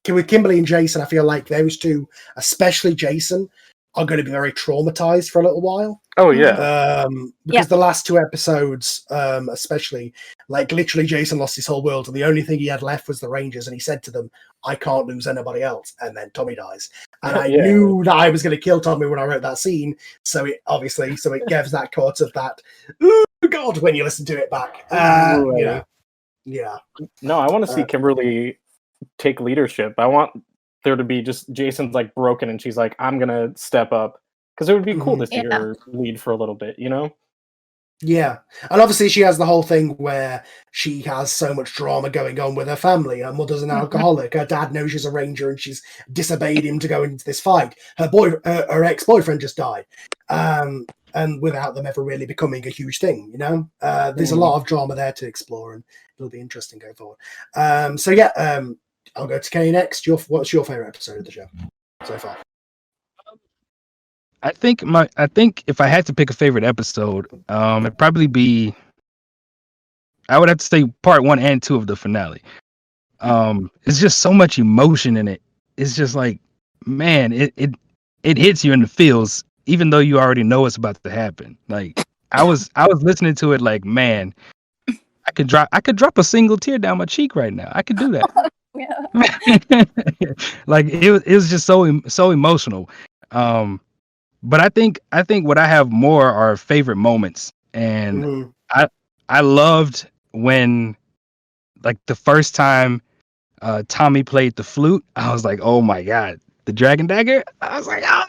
with Kimberly and Jason, I feel like those two, especially Jason, are going to be very traumatized for a little while. Oh yeah. Because the last 2 episodes, especially, like literally Jason lost his whole world and the only thing he had left was the Rangers, and he said to them, I can't lose anybody else. And then Tommy dies. And I knew that I was going to kill Tommy when I wrote that scene. So it gives that part of that, oh God, when you listen to it back. Yeah. No, I want to see Kimberly take leadership. I want there to be just Jason's like broken and she's like, I'm gonna step up, because it would be cool to see her lead for a little bit, Yeah, and obviously she has the whole thing where she has so much drama going on with her family. Her mother's an alcoholic. Her dad knows she's a ranger and she's disobeyed him to go into this fight. Her ex-boyfriend just died. and without them ever really becoming a huge thing. You know, there's a lot of drama there to explore, and it'll be interesting going forward. So yeah, I'll go to Kay next. What's your favorite episode of the show so far? I think if I had to pick a favorite episode, it'd probably be. I would have to say part 1 and 2 of the finale. It's just so much emotion in it. It's just like, man, it hits you in the feels, even though you already know what's about to happen. Like I was listening to it like, man, I could drop a single tear down my cheek right now. I could do that. Like it was just so emotional. But I think what I have more are favorite moments, and I loved when, like, the first time Tommy played the flute. I was like, oh my god, the Dragon Dagger. I was like, oh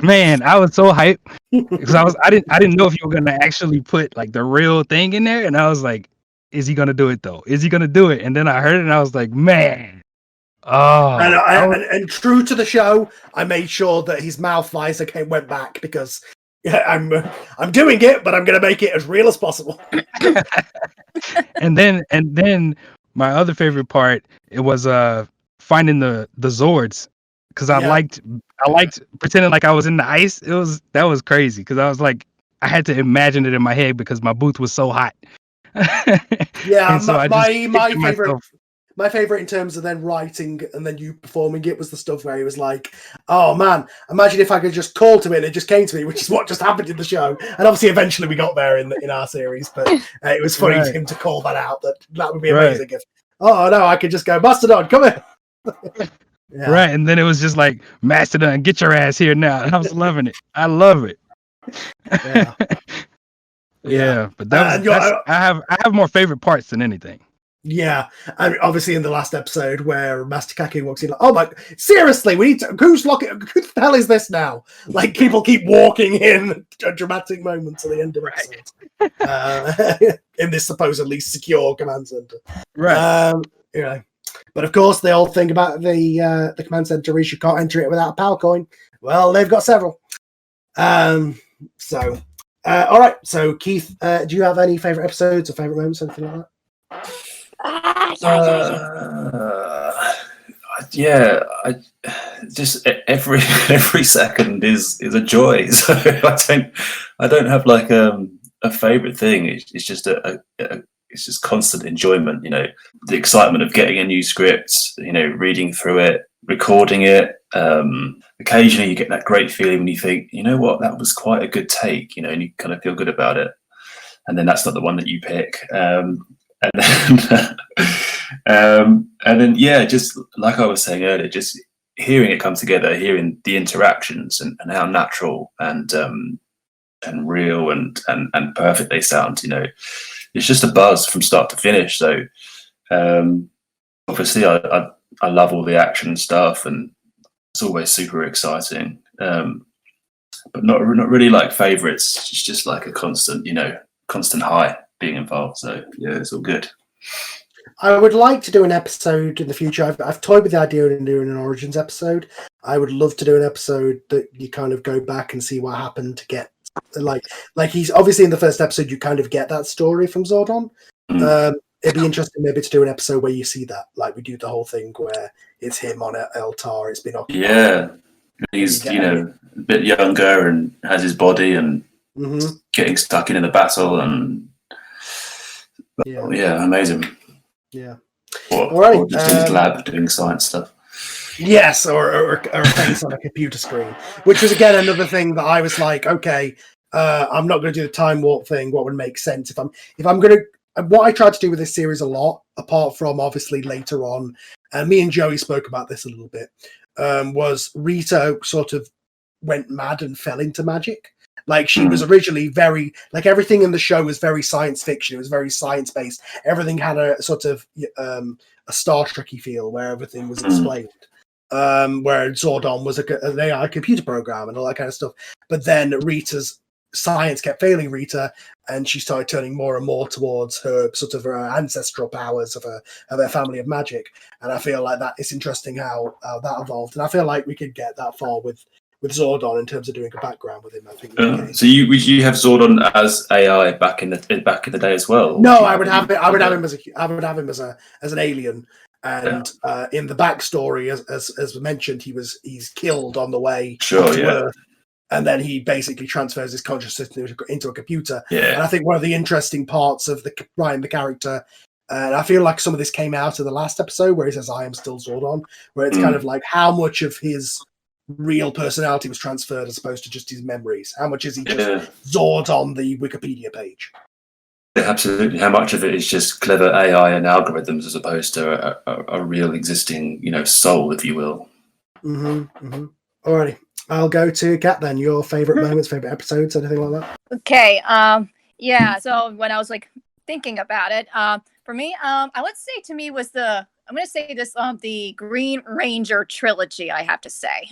man, I was so hyped because I didn't know if you were gonna actually put like the real thing in there, and I was like, is he gonna do it though? Is he gonna do it? And then I heard it, and I was like, man. Oh, and true to the show, I made sure that his mouth visor went back because I'm doing it, but I'm going to make it as real as possible. and then my other favorite part, it was finding the Zords, because I liked pretending like I was in the ice. That was crazy because I was like, I had to imagine it in my head because my booth was so hot. Yeah, so my favorite in terms of then writing and then you performing it was the stuff where he was like, oh man, imagine if I could just call to it and it just came to me, which is what just happened in the show. And obviously eventually we got there in our series, but it was funny to him to call that out. That would be amazing if, oh no, I could just go, Mastodon, come in. Yeah. Right, and then it was just like, Mastodon, get your ass here now. And I was loving it. I love it. Yeah. Yeah, but I have more favorite parts than anything. Yeah, and obviously in the last episode where Master Kake walks in, like, oh my, seriously, we need to, who the hell is this now? Like, people keep walking in at dramatic moments at the end of the episode. In this supposedly secure command center. Right. But of course, the old thing about the command center is you can't enter it without a PAL coin. Well, they've got several. All right. So, Keith, do you have any favorite episodes or favorite moments, anything like that? Just every second is a joy. So I don't have like a favorite thing. It's just it's just constant enjoyment. You know, the excitement of getting a new script. You know, reading through it, recording it. Occasionally, you get that great feeling when you think, you know what, that was quite a good take. You know, and you kind of feel good about it. And then that's not the one that you pick. And then, yeah, just like I was saying earlier, just hearing it come together, hearing the interactions and how natural and real and perfect they sound. You know, it's just a buzz from start to finish. So obviously, I love all the action stuff, and it's always super exciting. But not really like favorites. It's just like a constant high being involved. So yeah, it's all good. I would like to do an episode in the future. I've toyed with the idea of doing an Origins episode. I would love to do an episode that you kind of go back and see what happened to get like he's obviously in the first episode you kind of get that story from Zordon. It'd be interesting maybe to do an episode where you see that, like we do the whole thing where it's him on Eltar. It's been occupied. Yeah, he's a bit younger and has his body and getting stuck in the battle and amazing. Yeah. Or just in his lab doing science stuff. Yes, or a face on a computer screen, which was again another thing that I was like, okay, I'm not going to do the time warp thing. What would make sense if I'm going to? What I tried to do with this series a lot, apart from obviously later on, and me and Joey spoke about this a little bit, was Rita sort of went mad and fell into magic. Like she was originally very, like everything in the show was very science fiction. It was very science based. Everything had a sort of a Star Trek-y feel where everything was explained. Where Zordon was an AI computer program and all that kind of stuff. But then Rita's science kept failing Rita, and she started turning more and more towards her sort of her ancestral powers of her family of magic. And I feel like that it's interesting how that evolved. And I feel like we could get that far with Zordon in terms of doing a background with him. I think. So you have Zordon as AI back in the day as well? No, I would have him as an alien. And in the backstory, as mentioned, he's killed on the way to Earth, and then he basically transfers his consciousness into a computer. Yeah. And I think one of the interesting parts of Ryan, the character, and I feel like some of this came out in the last episode where he says, "I am still Zordon," where it's kind of like how much of his real personality was transferred as opposed to just his memories. How much is he just Zord on the Wikipedia page? Absolutely. How much of it is just clever AI and algorithms as opposed to a real existing, soul, if you will? Alrighty, I'll go to Kat then. Your favorite moments, favorite episodes, anything like that? Okay. Yeah. So when I was like thinking about it, for me, I would say to me was the Green Ranger trilogy. I have to say.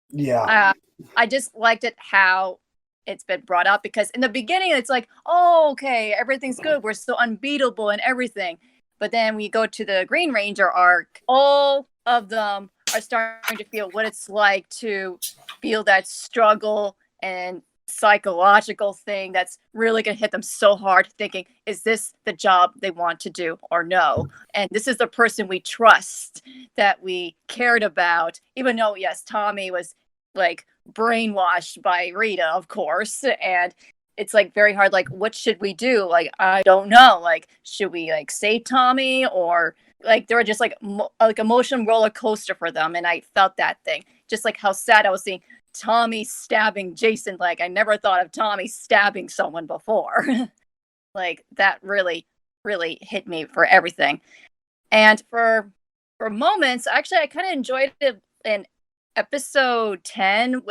Yeah. I just liked it how it's been brought up, because in the beginning it's like, oh, okay, everything's good, we're so unbeatable and everything, but then we go to the Green Ranger arc, all of them are starting to feel what it's like to feel that struggle and psychological thing that's really going to hit them so hard, thinking, is this the job they want to do or no? And this is the person we trust, that we cared about, even though, yes, Tommy was like brainwashed by Rita, of course, and it's like very hard, like, what should we do? Like, I don't know, like, should we like save Tommy, or like they were just like emotion roller coaster for them. And I felt that thing, just like how sad I was seeing Tommy stabbing Jason. Like, I never thought of Tommy stabbing someone before. Like, that really hit me for everything. And for moments, actually, I kind of enjoyed it in episode 10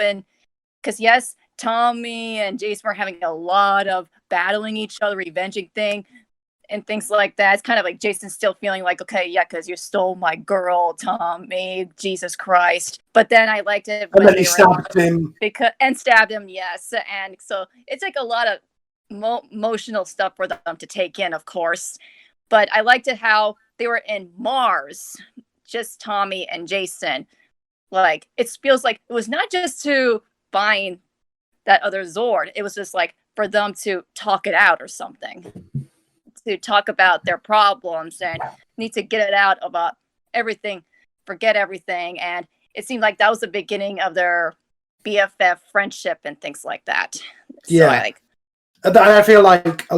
because yes, Tommy and Jason were having a lot of battling each other, revenging thing and things like that. It's kind of like Jason's still feeling like, okay, yeah, because you stole my girl, Tommy, Jesus Christ. But then I liked it when he stabbed him. Stabbed him, yes. And so it's like a lot of emotional stuff for them to take in, of course. But I liked it how they were in Mars, just Tommy and Jason. Like, it feels like it was not just to find that other Zord. It was just like for them to talk it out or something, to talk about their problems and need to get it out about everything, forget everything. And it seemed like that was the beginning of their BFF friendship and things like that. Yeah. So I feel like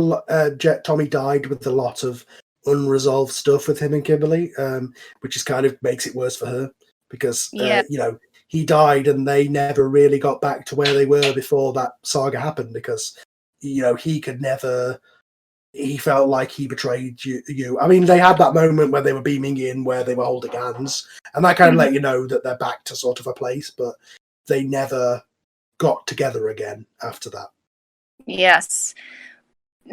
Tommy died with a lot of unresolved stuff with him and Kimberly, which is kind of makes it worse for her. Because, he died and they never really got back to where they were before that saga happened, because, he felt like he betrayed you. I mean, they had that moment where they were beaming in, where they were holding hands, and that kind of let you know that they're back to sort of a place, but they never got together again after that. Yes.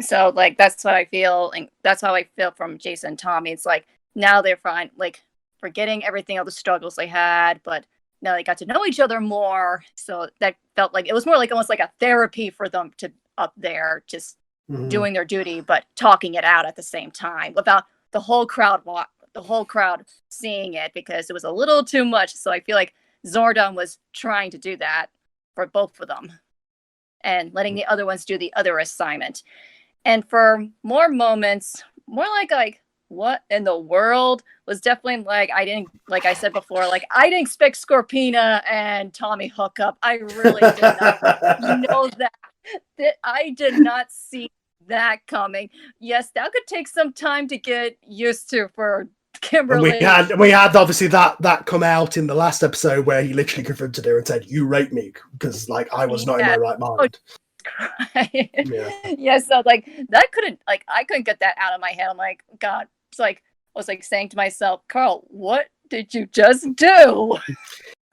So, like, that's what I feel, and that's how I feel from Jason and Tommy. It's like, now they're fine, like, forgetting everything, all the struggles they had, but now they got to know each other more. So that felt like it was more like almost like a therapy for them to up there, just doing their duty, but talking it out at the same time without the whole crowd seeing it, because it was a little too much. So I feel like Zordon was trying to do that for both of them and letting the other ones do the other assignment. And for more moments, more like what in the world, was definitely like, like I said before, like I didn't expect Scorpina and Tommy hook up. I really did not know that I did not see that coming. Yes, that could take some time to get used to for Kimberly. We had obviously that come out in the last episode where he literally confronted her and said, "You raped me," because like I was not in my right mind. Yeah, so like that couldn't, like I couldn't get that out of my head. I'm like, God, it's like I was like saying to myself, Carl, what did you just do?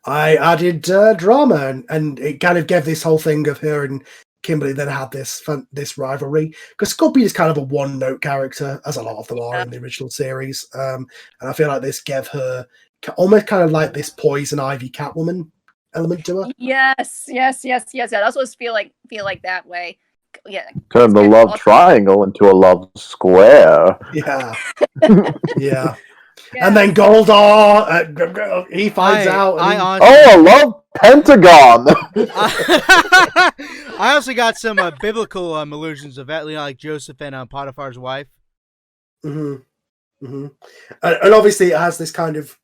I added drama, and it kind of gave this whole thing of her and Kimberly then had this rivalry, because Scorpion is kind of a one-note character, as a lot of them are in the original series, and I feel like this gave her almost kind of like this Poison Ivy Catwoman element to her. Yes. That's what feel like that way. Yeah. Turn the love triangle into a love square. Yeah. Yeah. And then Goldar, he finds out. A love Pentagon. I also got some biblical allusions of that, like Joseph and Potiphar's wife. And obviously it has this kind of,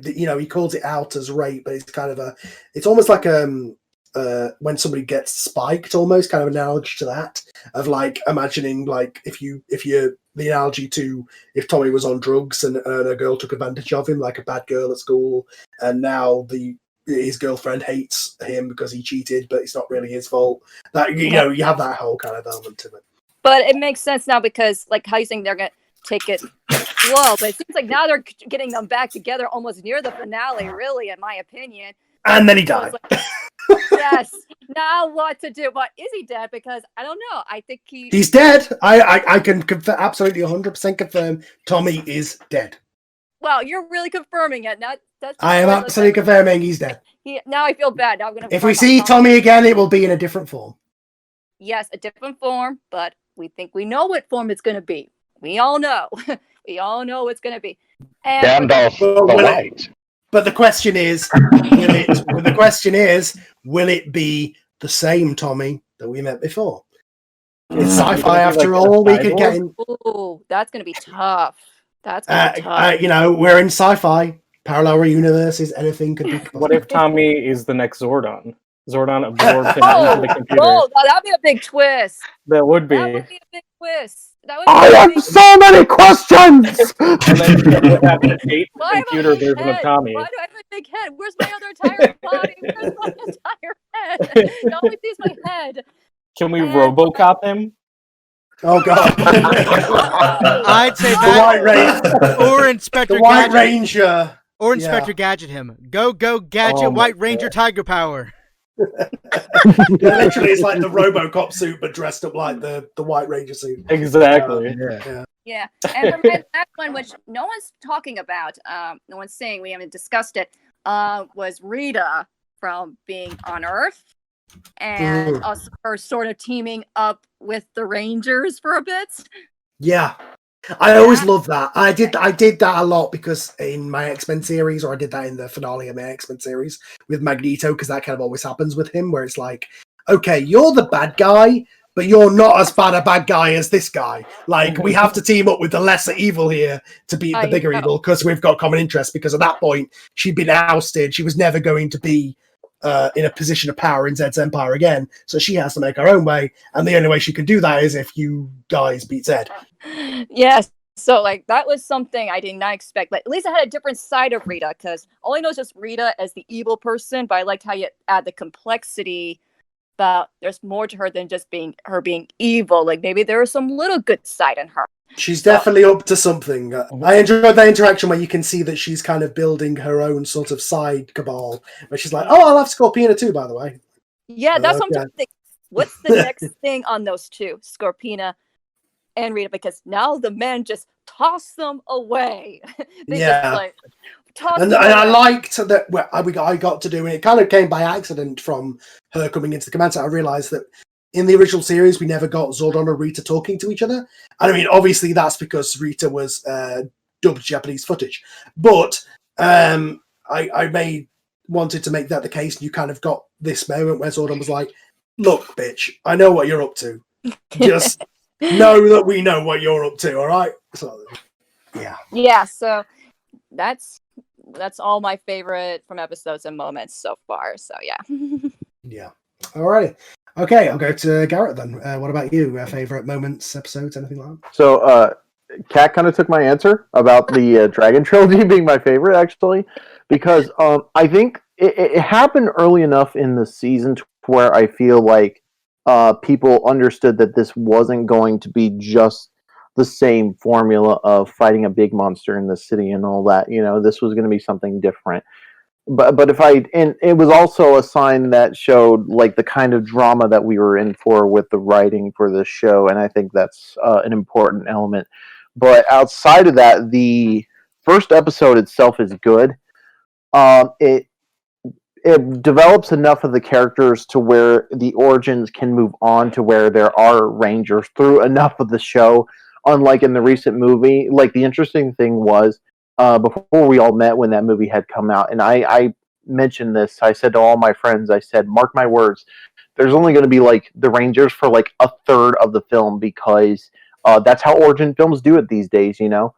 he calls it out as rape, but it's kind of it's almost like when somebody gets spiked, almost kind of an analogy to that, of like imagining like if you're the analogy to if Tommy was on drugs and a girl took advantage of him, like a bad girl at school, and now his girlfriend hates him because he cheated, but it's not really his fault. That you have that whole kind of element to it. But it makes sense now because like how you think they're gonna take it slow, but it seems like now they're getting them back together almost near the finale, really, in my opinion. And then he died. Yes. Now what to do? But is he dead? Because I don't know. I think he's dead. I can absolutely 100% confirm Tommy is dead. Well, you're really confirming it. I am absolutely confirming he's dead. Now I feel bad. Now I'm gonna. If we see Tommy again, it will be in a different form. Yes, a different form, but we think we know what form it's going to be. We all know. We all know it's going to be. And Gandalf the White. But the question is, will it be the same Tommy that we met before? It's sci-fi after all. We could get in. Oh, that's going to be tough. That's going to be tough. We're in sci-fi. Parallel universes, anything could be. What if Tommy is the next Zordon? Zordon absorbed him into the computer. Oh, that'd be a big twist. That would be. That would be a big twist. I have so many questions! And then you would have to date the computer version of Tommy. Why do I have a big head? Where's my other entire body? Where's my entire head? No one sees my head. Can we RoboCop him? Oh God! I'd say the White Ranger or Inspector the White Gadget. Ranger Or Inspector Gadget him. Go Gadget, White Ranger, Tiger Power. Literally, it's like the RoboCop suit, but dressed up like the White Ranger suit. Exactly. Yeah. And the last one, which no one's talking about, no one's saying, we haven't discussed it, was Rita from being on Earth, and also her sort of teaming up with the Rangers for a bit. Yeah. I always love that. I did that a lot because in my X-Men series, or I did that in the finale of my X-Men series with Magneto, because that kind of always happens with him, where it's like, okay, you're the bad guy, but you're not as bad a bad guy as this guy. Like, we have to team up with the lesser evil here to beat the bigger evil, because we've got common interests, because at that point, she'd been ousted. She was never going to be in a position of power in Zed's empire again, so she has to make her own way, and the only way she can do that is if you guys beat Zed. Yes, so like that was something I did not expect. But at least I had a different side of Rita, because I only know just Rita as the evil person, but I liked how you add the complexity about there's more to her than just being evil. Like maybe there was some little good side in her. She's definitely up to something. I enjoyed that interaction where you can see that she's kind of building her own sort of side cabal, where she's like, "Oh, I'll have Scorpina too, by the way." Yeah, that's what I'm trying to think. What's the next thing on those two, Scorpina and Rita? Because now the men just toss them away. They just like toss them away. I liked that I got to do, and it kind of came by accident from her coming into the command center. I realized that in the original series, we never got Zordon or Rita talking to each other. And I mean, obviously, that's because Rita was dubbed Japanese footage. But I wanted to make that the case, and you kind of got this moment where Zordon was like, "Look, bitch, I know what you're up to. Just know that we know what you're up to, all right?" So, yeah. Yeah, so that's all my favorite from episodes and moments so far. So, yeah. Yeah. All right. Okay, I'll go to Garrett then. What about you? Favorite moments, episodes, anything like that? So, Kat kind of took my answer about the Dragon Trilogy being my favorite, actually, because I think it happened early enough in the season to where I feel like people understood that this wasn't going to be just the same formula of fighting a big monster in the city and all that. You know, this was going to be something different. But it was also a sign that showed like the kind of drama that we were in for with the writing for this show, and I think that's an important element. But outside of that, the first episode itself is good. It develops enough of the characters to where the origins can move on to where there are Rangers through enough of the show. Unlike in the recent movie, like the interesting thing was. Before we all met when that movie had come out, and I mentioned this, I said to all my friends, I said, mark my words, there's only going to be like the Rangers for like a third of the film because that's how origin films do it these days, you know.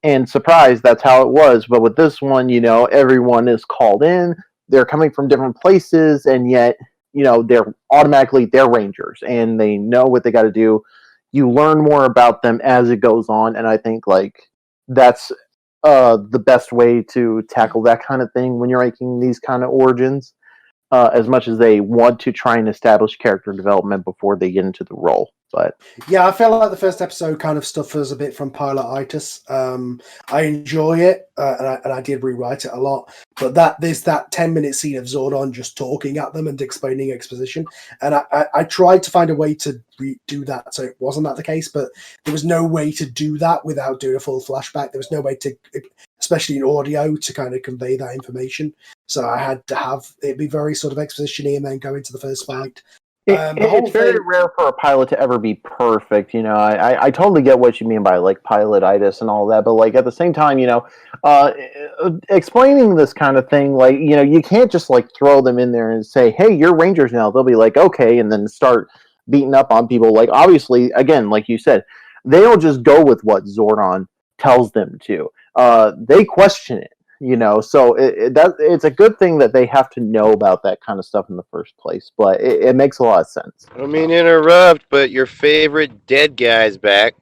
And surprise, that's how it was. But with this one, you know, everyone is called in. They're coming from different places, and yet, you know, they're Rangers, and they know what they got to do. You learn more about them as it goes on, and I think like that's the best way to tackle that kind of thing when you're making these kind of origins. As much as they want to try and establish character development before they get into the role. But yeah, I feel like the first episode kind of suffers a bit from pilotitis. I enjoy it, and I did rewrite it a lot. But there's that 10-minute scene of Zordon just talking at them and explaining exposition, and I tried to find a way to do that, so it wasn't that the case. But there was no way to do that without doing a full flashback. There was no way to, especially in audio, to kind of convey that information. So I had to have it be very sort of exposition-y and then go into the first fight. It's very rare for a pilot to ever be perfect, you know. I totally get what you mean by like pilotitis and all that, but like at the same time, you know, explaining this kind of thing, like, you know, you can't just like throw them in there and say, "Hey, you're Rangers now." They'll be like, "Okay," and then start beating up on people. Like obviously, again, like you said, they don't just go with what Zordon tells them to. They question it. You know, so it's a good thing that they have to know about that kind of stuff in the first place, but it makes a lot of sense. I don't mean to interrupt, but your favorite dead guy's back.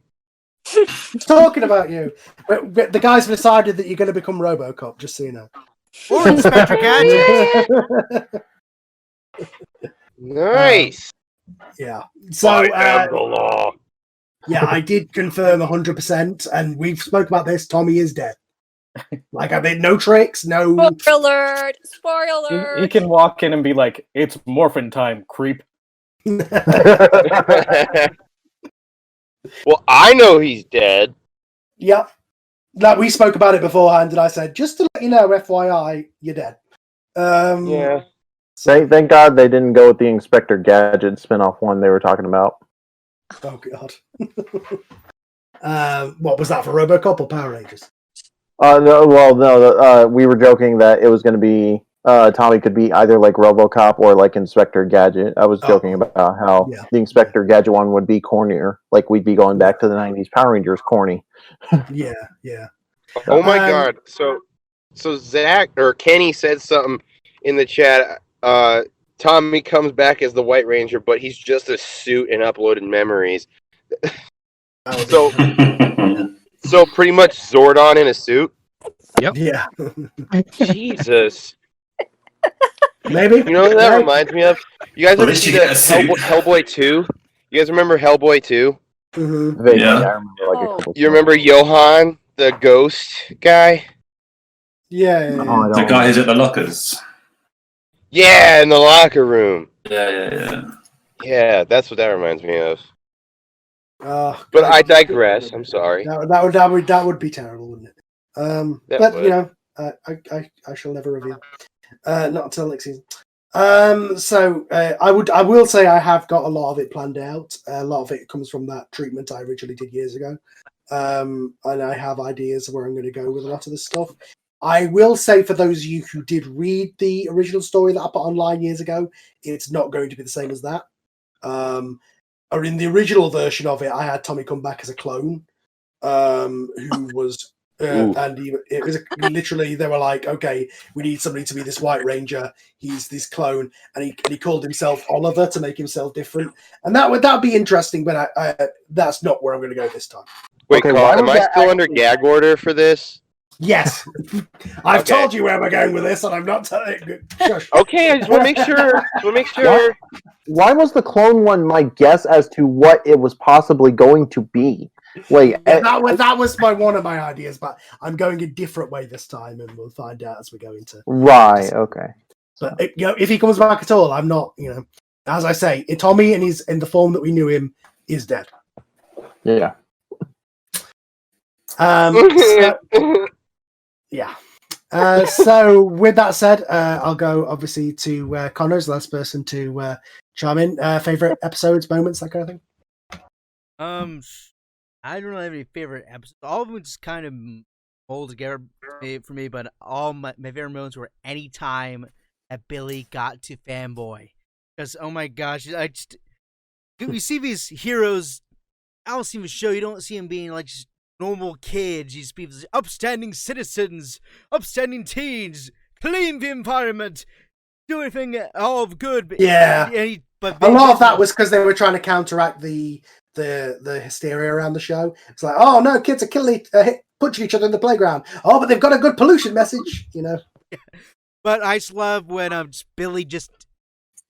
Talking about you. The guys have decided that you're going to become RoboCop, just so you know. Or Inspector Gadget. Nice. Yeah. So, I am the law. Yeah, I did confirm 100%, and we've spoke about this. Tommy is dead. Like, I mean, no tricks, no. Spoiler alert! Spoiler alert! He can walk in and be like, "It's morphin' time, creep." Well, I know he's dead. Yep. Like, we spoke about it beforehand, and I said, just to let you know, FYI, you're dead. Yeah. Thank God they didn't go with the Inspector Gadget spin-off one they were talking about. Oh, God. What was that, for RoboCop or Power Rangers? No, we were joking that it was going to be Tommy could be either like RoboCop or like Inspector Gadget. I was joking about how the Inspector Gadget one would be cornier, like we'd be going back to the 90s Power Rangers corny. Yeah. Oh my God! So Zach or Kenny said something in the chat. Tommy comes back as the White Ranger, but he's just a suit and uploaded memories. So pretty much Zordon in a suit. Yep. Yeah. Jesus. Maybe. You know what that reminds me of? You guys ever see that Hellboy 2? You guys remember Hellboy 2? Mm-hmm. Yeah. I remember like a couple. You remember Johan, the ghost guy? Yeah. The guy who's at the lockers. Yeah, in the locker room. Yeah. Yeah, that's what that reminds me of. But I digress. I'm sorry. That would be terrible, wouldn't it? But would. you know, I shall never reveal. Not until next season. So I will say I have got a lot of it planned out. A lot of it comes from that treatment I originally did years ago. And I have ideas of where I'm going to go with a lot of this stuff. I will say, for those of you who did read the original story that I put online years ago, it's not going to be the same as that. Or in the original version of it, I had Tommy come back as a clone, who was, and it was literally, they were like, okay, we need somebody to be this White Ranger. He's this clone, and he called himself Oliver to make himself different, and that would be interesting. But that's not where I'm going to go this time. Wait, okay, am I still under gag order for this? Yes, I've told you where we're going with this, and I'm not telling you. Okay, I just want to make sure. Why was the clone one my guess as to what it was possibly going to be? Wait, that was one of my ideas, but I'm going a different way this time, and we'll find out as we go into. Right. Okay. But if he comes back at all, I'm not. As I say, Tommy in the form that we knew him is dead. Yeah. Yeah. So with that said, I'll go obviously to Connor's the last person to chime in. Favorite episodes, moments, that kind of thing. I don't have any favorite episodes. All of them just kind of mold together for me, but all my favorite moments were any time that Billy got to fanboy. Because, oh my gosh, you see these heroes, I don't see them show, you don't see them being like just normal kids, these people, upstanding citizens, upstanding teens, clean the environment, do everything all of good. Yeah. But a lot of that was because they were trying to counteract the hysteria around the show. It's like, oh no, kids are punching each other in the playground. Oh, but they've got a good pollution message, you know. But I just love when Billy just,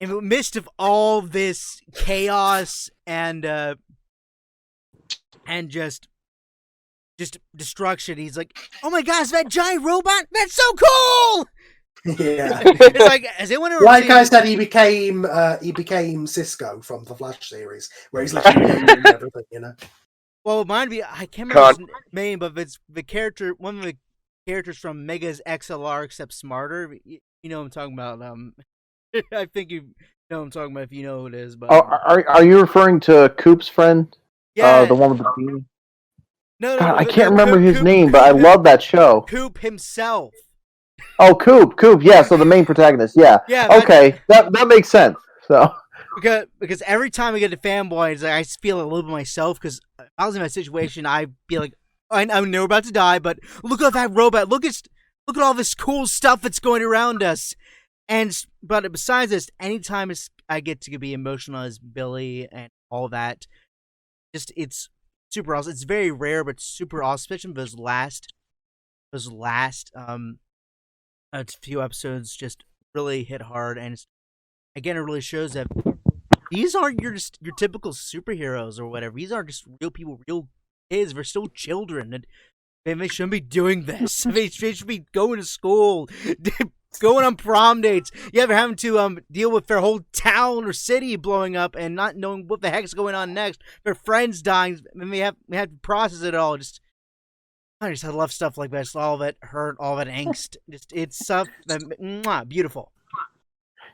in the midst of all this chaos and just destruction, he's like, "Oh my gosh, that giant robot! That's so cool!" Yeah, it's like, has anyone ever like seen... I said, he became Cisco from the Flash series, where he's literally doing everything, you know. Well, I can't remember his name, but it's the character, one of the characters from Mega's XLR, except smarter. You know what I'm talking about. I think you know what I'm talking about if you know who it is. But are you referring to Coop's friend? Yeah, the one with the beanie. No, God, I can't remember his name, but I love that show. Coop himself. Oh, Coop, yeah. So the main protagonist, yeah. Yeah. Okay, that makes sense. So because every time I get to fanboy, I feel a little bit myself. Because if I was in that situation, I'd be like, I know we're about to die, but look at that robot. Look at all this cool stuff that's going around us. But besides this, anytime I get to be emotional as Billy and all that, it's super awesome. It's very rare, but super awesome. Especially those last few episodes just really hit hard, and again, it really shows that these aren't your typical superheroes or whatever. These aren't just real people, real kids. They're still children, and they shouldn't be doing this. They should be going to school, going on prom dates. You ever having to deal with their whole town or city blowing up and not knowing what the heck's going on next. Their friends dying, and they have to process it all. I love stuff like that. Just all that hurt, all that angst. It's stuff that beautiful.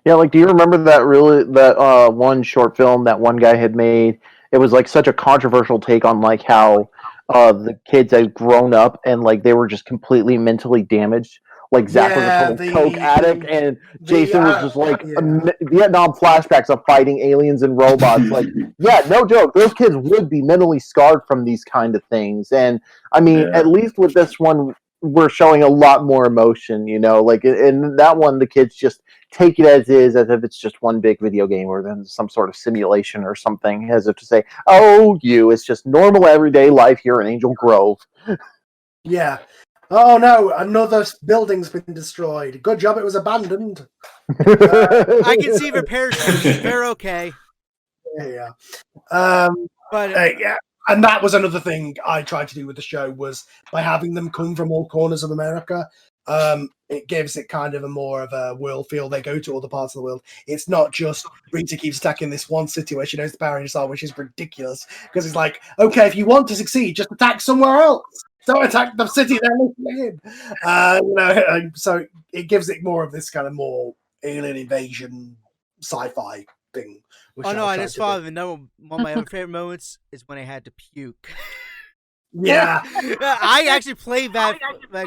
Yeah, like, do you remember that one short film that one guy had made? It was like such a controversial take on like how the kids had grown up and like they were just completely mentally damaged. Like Zach was a total coke addict, and Jason was just like Vietnam flashbacks of fighting aliens and robots. Like, yeah, no joke, those kids would be mentally scarred from these kind of things. And I mean, at least with this one, we're showing a lot more emotion. You know, like in that one, the kids just take it as is, as if it's just one big video game or then some sort of simulation or something, as if to say, "Oh, it's just normal everyday life here in Angel Grove." Yeah. Oh no, another building's been destroyed. Good job it was abandoned. I can see repairs. They're okay. Yeah. But yeah. And that was another thing I tried to do with the show, was by having them come from all corners of America. It gives it kind of a more of a world feel. They go to other parts of the world. It's not just Rita keeps attacking this one city where she knows the power in herself, which is ridiculous. Because it's like, okay, if you want to succeed, just attack somewhere else. Don't attack the city they're living in. So it gives it more of this kind of more alien invasion sci-fi thing. Oh no, I just thought of another one of my other favorite moments is when I had to puke. Yeah. I actually played that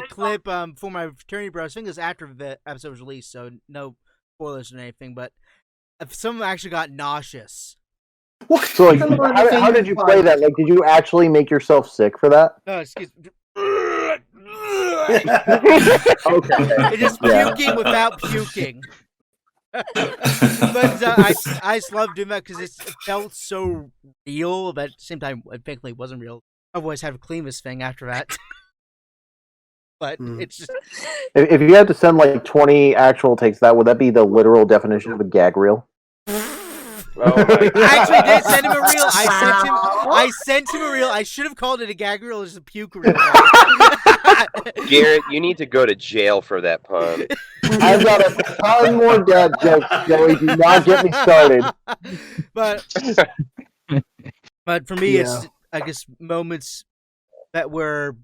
clip for my fraternity bros. I think it was after the episode was released, so no spoilers or anything, but some of them actually got nauseous. So, like, how did you play that? Like, did you actually make yourself sick for that? No, excuse me. Okay. Just puking without puking. But I just love doing that because it felt so real, but at the same time, thankfully, it wasn't real. Otherwise, I'd have to clean this thing after that. But it's just... If you had to send like 20 actual takes, would that be the literal definition of a gag reel? I actually did send him a reel. I sent him a reel. I should have called it a gag reel or just a puke reel. Garrett, you need to go to jail for that pun. I've got a ton more dad jokes, Joey. Do not get me started. But for me, it's, I guess, moments that were...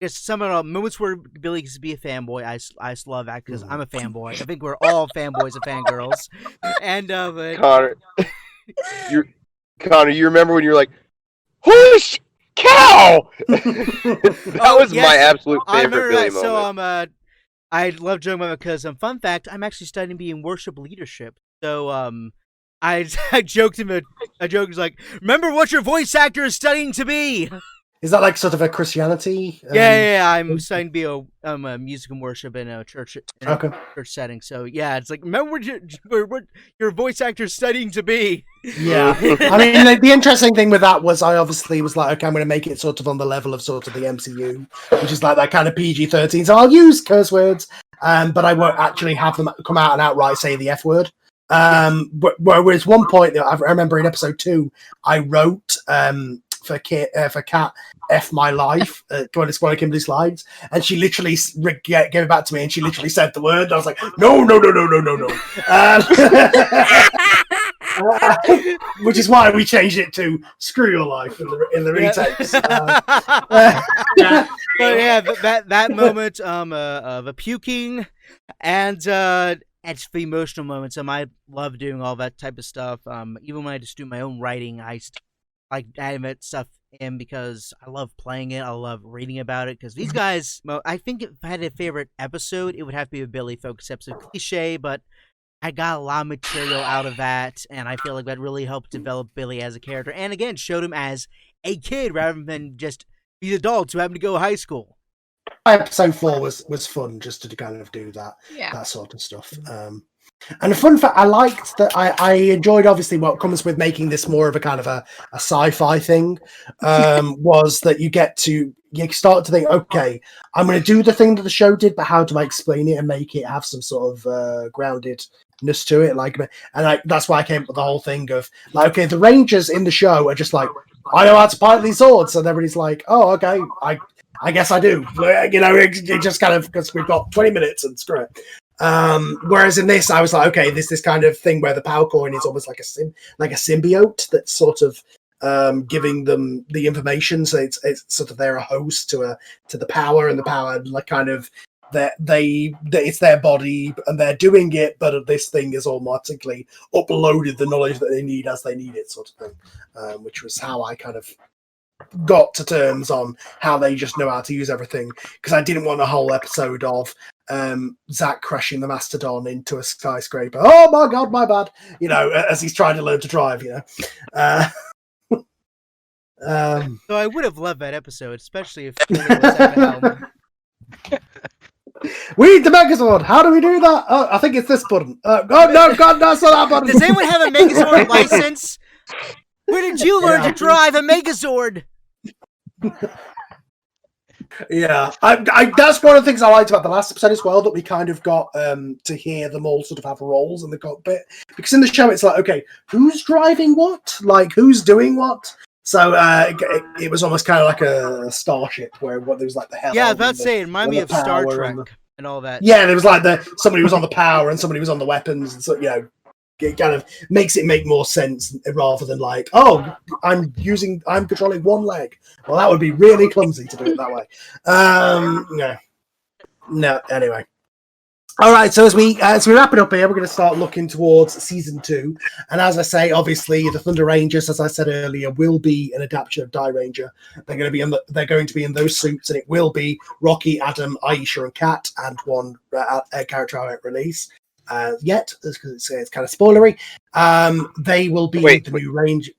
I guess some of the moments where Billy gets to be a fanboy, I just love that because I'm a fanboy. I think we're all fanboys and fangirls. And Connor, you remember when you were like, "Hush, cow! That was yes, my absolute I favorite remember Billy that. moment. So I love joking about it because fun fact, I'm actually studying to be in worship leadership. So I joked him a joke is like, remember what your voice actor is studying to be. Is that like sort of a Christianity? Yeah. I'm studying to be a music and worship in a church Okay. church setting. So yeah, it's like remember what your voice actor is studying to be. Yeah, I mean, the interesting thing with that was I obviously was like, okay, I'm going to make it sort of on the level of sort of the MCU, which is like that kind of PG-13. So I'll use curse words, but I won't actually have them come out and outright say the F word. Whereas one point, I remember in episode 2, I wrote for Kat F my life when it's one of Kimberly's slides, and she literally gave it back to me, and she literally said the word. And I was like, no. Which is why we changed it to "screw your life" in the retakes. But yeah, that moment of a puking and it's the emotional moments. I love doing all that type of stuff. Even when I just do my own writing, I like adding that stuff in because I love playing it. I love reading about it because these guys. I think if I had a favorite episode, it would have to be a Billy focus episode. Cliche, but I got a lot of material out of that, and I feel like that really helped develop Billy as a character, and again, showed him as a kid rather than just these adults who happen to go to high school. Episode 4 was fun just to kind of do that sort of stuff. And a fun fact, I liked that. I enjoyed obviously what comes with making this more of a kind of a sci-fi thing. Was that you start to think, okay, I'm going to do the thing that the show did, but how do I explain it and make it have some sort of groundedness to it? That's why I came up with the whole thing of like, okay, the Rangers in the show are just like, I know how to pilot these swords, and everybody's like, oh, okay, I guess I do. It just kind of because we've got 20 minutes and screw it. Whereas in this, I was like, okay, this kind of thing where the power coin is almost like a symbiote that's sort of giving them the information. So it's sort of they're a host to the power, and the power like kind of it's their body and they're doing it, but this thing is automatically uploaded the knowledge that they need as they need it, sort of thing. Which was how I kind of got to terms on how they just know how to use everything, because I didn't want a whole episode of Zach crashing the Mastodon into a skyscraper. Oh my god, my bad. As he's trying to learn to drive. So I would have loved that episode, especially if Billy was at the helm. We need the Megazord. How do we do that? Oh, I think it's this button. God, no, that's not that button. Does anyone have a Megazord license? Where did you learn to drive a Megazord? Yeah, that's one of the things I liked about the last episode as well, that we kind of got to hear them all sort of have roles in the cockpit, because in the show it's like, okay, who's driving what, like who's doing what. So it was almost kind of like a starship where there was like the hell. Yeah, I was about to say, it reminded me of Star Trek and all that. Yeah, there was like somebody was on the power and somebody was on the weapons, and so it kind of makes it make more sense rather than like, oh, I'm controlling one leg. Well, that would be really clumsy to do it that way. No. Anyway, all right. So as we wrap it up here, we're going to start looking towards season 2. And as I say, obviously, the Thunder Rangers, as I said earlier, will be an adaptation of Die Ranger. They're going to be in those suits, and it will be Rocky, Adam, Aisha, and Kat, and one character I won't release yet, because it's kind of spoilery. They will be the new Ranger.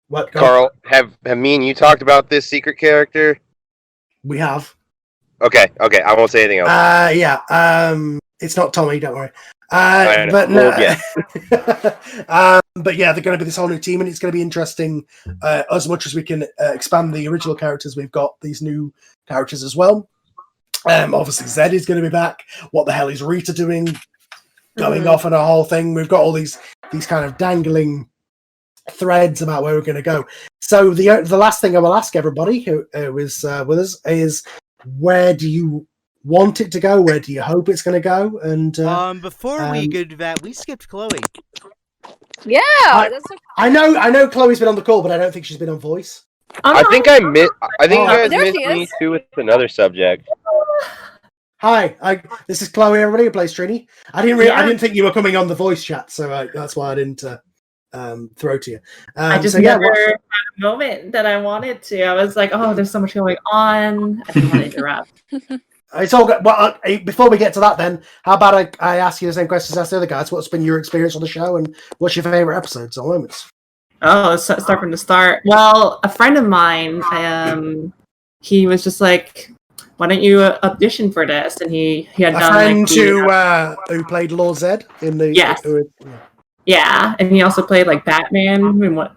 What, Carl, have me and you talked about this secret character? We have. Okay, I won't say anything else. Yeah. It's not Tommy, don't worry. But no. But yeah, they're going to be this whole new team, and it's going to be interesting. As much as we can expand the original characters, we've got these new characters as well. Obviously, Zed is going to be back. What the hell is Rita doing? Going off on a whole thing. We've got all these kind of dangling threads about where we're going to go. So the last thing I will ask everybody who is with us is, where do you want it to go? Where do you hope it's going to go? And before we go to that, we skipped Chloe. Yeah, I know Chloe's been on the call, but I don't think she's been on voice. I think you guys missed me too with another subject. Hi, this is Chloe. Everybody who plays Trini. I didn't think you were coming on the voice chat, so that's why I didn't. throw to you. I just never had a moment that I wanted to. I was like, oh, there's so much going on. I didn't want to interrupt. It's all good. Well, before we get to that, then, how about I ask you the same questions as the other guys? What's been your experience on the show, and what's your favorite episodes or moments? Oh, let's start from the start. Well, a friend of mine, he was just like, "Why don't you audition for this?" And he had a done friend like who played Lord Zed in the yeah, and he also played like Batman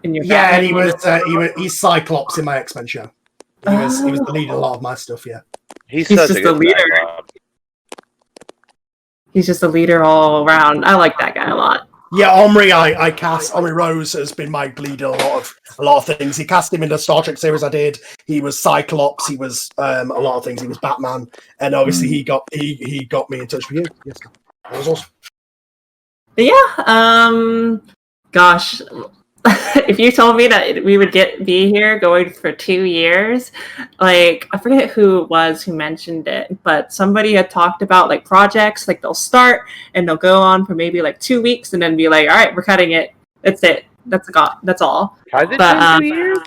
in your yeah, Batman and he's Cyclops in my X-Men show. He was the lead in a lot of my stuff. Yeah. He's He's such just a good a leader. Cyclops. He's just a leader all around. I like that guy a lot. Yeah, Omri, I cast Omri Rose has been my lead in a lot of things. He cast him in the Star Trek series I did. He was Cyclops. He was a lot of things. He was Batman, and obviously he got me in touch with you. Yes, that was awesome. But yeah, gosh, if you told me that we would be here going for 2 years, like I forget who it was who mentioned it, but somebody had talked about like projects, like they'll start and they'll go on for maybe like 2 weeks and then be like, all right, we're cutting it. That's it. That's all. Has it been 2 years?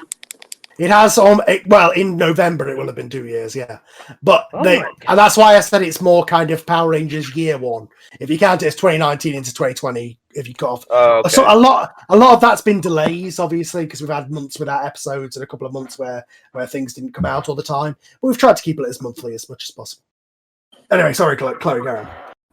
It has well, in November it will have been 2 years, yeah. But and that's why I said it's more kind of Power Rangers year one. If you count it as 2019 into 2020, if you cut off. Okay. So a lot of that's been delays, obviously, because we've had months without episodes and a couple of months where things didn't come out all the time. But we've tried to keep it as monthly as much as possible. Anyway, sorry, Chloe, go on.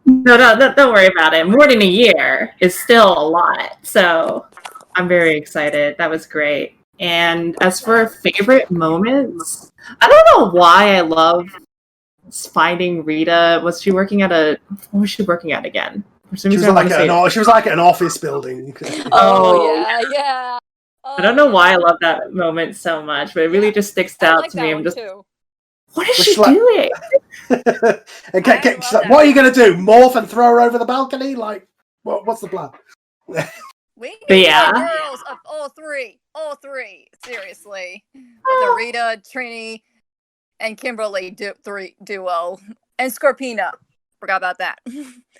No, don't worry about it. More than a year is still a lot. So I'm very excited. That was great. And as for favorite moments, I don't know why I love finding Rita. What was she working at again? She was like at an office building. Yeah. I don't know why I love that moment so much, but it really just sticks out to me. I'm just, what is she doing? She's like, what are you going to do? Morph and throw her over the balcony? Like, what's the plan? We But need yeah. girls of all three. Seriously, the Rita, Trini, and Kimberly duo, and Scorpina. Forgot about that.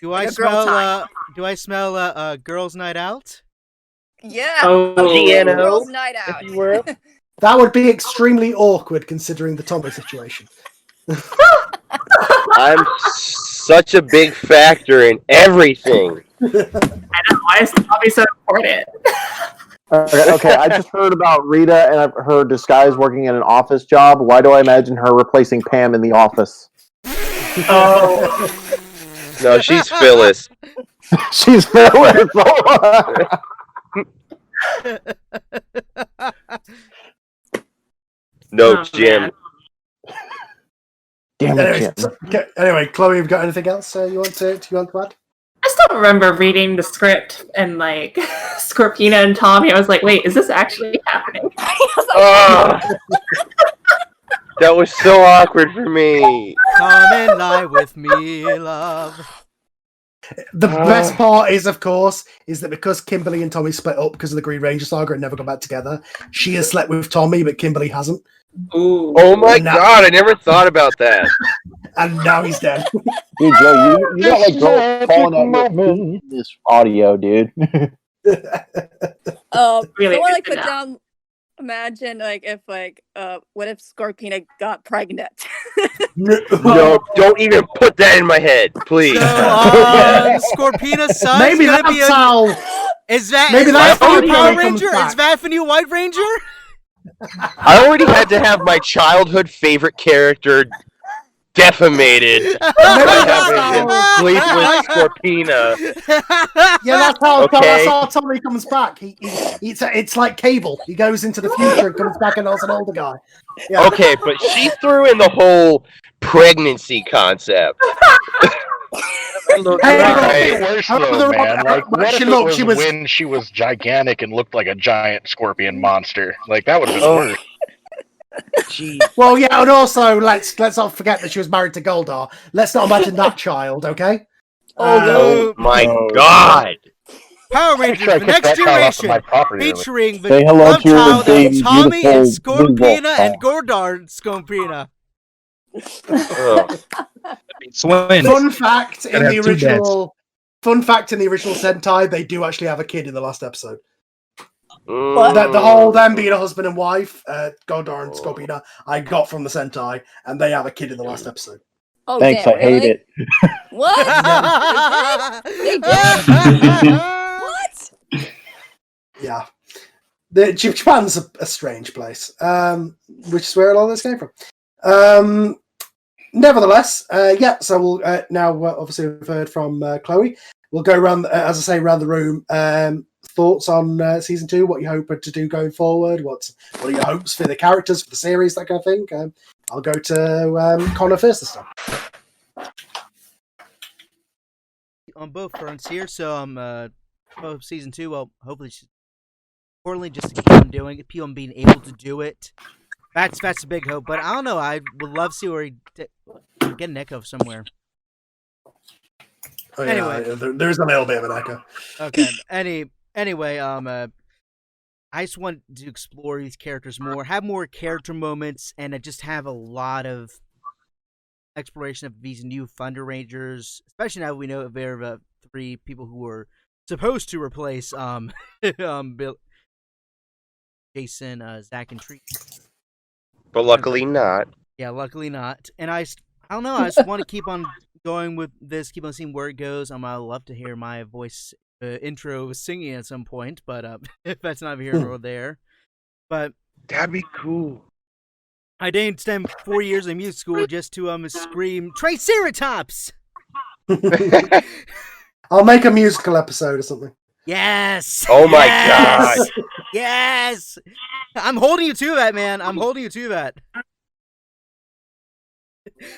Do I smell girls' night out? Yeah. GNO, girls' night out. if you will. That would be extremely awkward considering the Tommy situation. I'm such a big factor in everything. I know, why is Tommy so important? Okay, I just heard about Rita and I've heard Disguise working in an office job. Why do I imagine her replacing Pam in The Office? Oh. No, she's Phyllis. She's Phyllis. No, Jim. Damn it, Jim. Anyway, Chloe, you've got anything else you want to add? I still remember reading the script and like Scorpina and Tommy. I was like, wait, is this actually happening? That was so awkward for me. Come and lie with me, love. The best part is, of course, is that because Kimberly and Tommy split up because of the Green Ranger saga and never got back together, she has slept with Tommy, but Kimberly hasn't. Ooh. Oh my god, I never thought about that. And now he's dead. Dude, Joe, you got like girls calling out this audio, dude. Really someone like good put to know. down. Imagine like if what if Scorpina got pregnant? No, don't even put that in my head, please. So, Scorpina's son Maybe gonna that's be a... how. Is that Maybe is that's that how for new Power Tommy comes Ranger? back. Is that for new White Ranger? I already had to have my childhood favorite character defamated by having to sleep with Scorpina. Yeah, that's how, Okay. that's how Tommy comes back. It's like Cable. He goes into the future and comes back and as an older guy. Yeah. Okay, but she threw in the whole pregnancy concept. Look, Hey, right. look, Worse how though, the- man. Like, what she if it looked- was, she was- when she was gigantic and looked like a giant scorpion monster? Like, that would have been worse. Jeez. Well, yeah, and also let's not forget that she was married to Goldar. Let's not imagine that child, okay? Oh my god! Power Rangers: Sure, I The kicked Next that child off of Generation, my property. featuring the Say hello love to your child baby, of Tommy beautiful and Scorpina blue and Gordar Scorpina. Ugh. Swins. Fun fact in Gotta the have two original Sentai, they do actually have a kid in the last episode. The whole them being a husband and wife, Gondor and Scorpina, I got from the Sentai, and they have a kid in the last episode. Oh, Thanks, damn, I hate really? it. What? They did? What? Yeah. Japan's a strange place, which is where a lot of this came from. Nevertheless, so we'll now obviously we've heard from Chloe. We'll go around, as I say, around the room. Thoughts on season 2? What you hope to do going forward? What are your hopes for the characters, for the series, that kind of thing? I'll go to Connor first this time. On both fronts here, so season 2. Well, hopefully, importantly, just to keep on doing it, people being able to do it. That's a big hope, but I don't know. I would love to see where he get an echo somewhere. Oh, yeah, anyway, there's a little bit of an echo. Okay. Anyway, I just want to explore these characters more, have more character moments, and just have a lot of exploration of these new Thunder Rangers. Especially now we know there are 3 people who were supposed to replace Bill, Jason, Zach, and Tree. But luckily not. Yeah, luckily not. And I don't know. I just want to keep on going with this, keep on seeing where it goes. I'd love to hear my voice intro singing at some point, but if that's not here nor there. But that'd be cool. I didn't spend 4 years in music school just to scream Triceratops. I'll make a musical episode or something. Yes. Oh my god. Yes. I'm holding you to that, man. I'm holding you to that.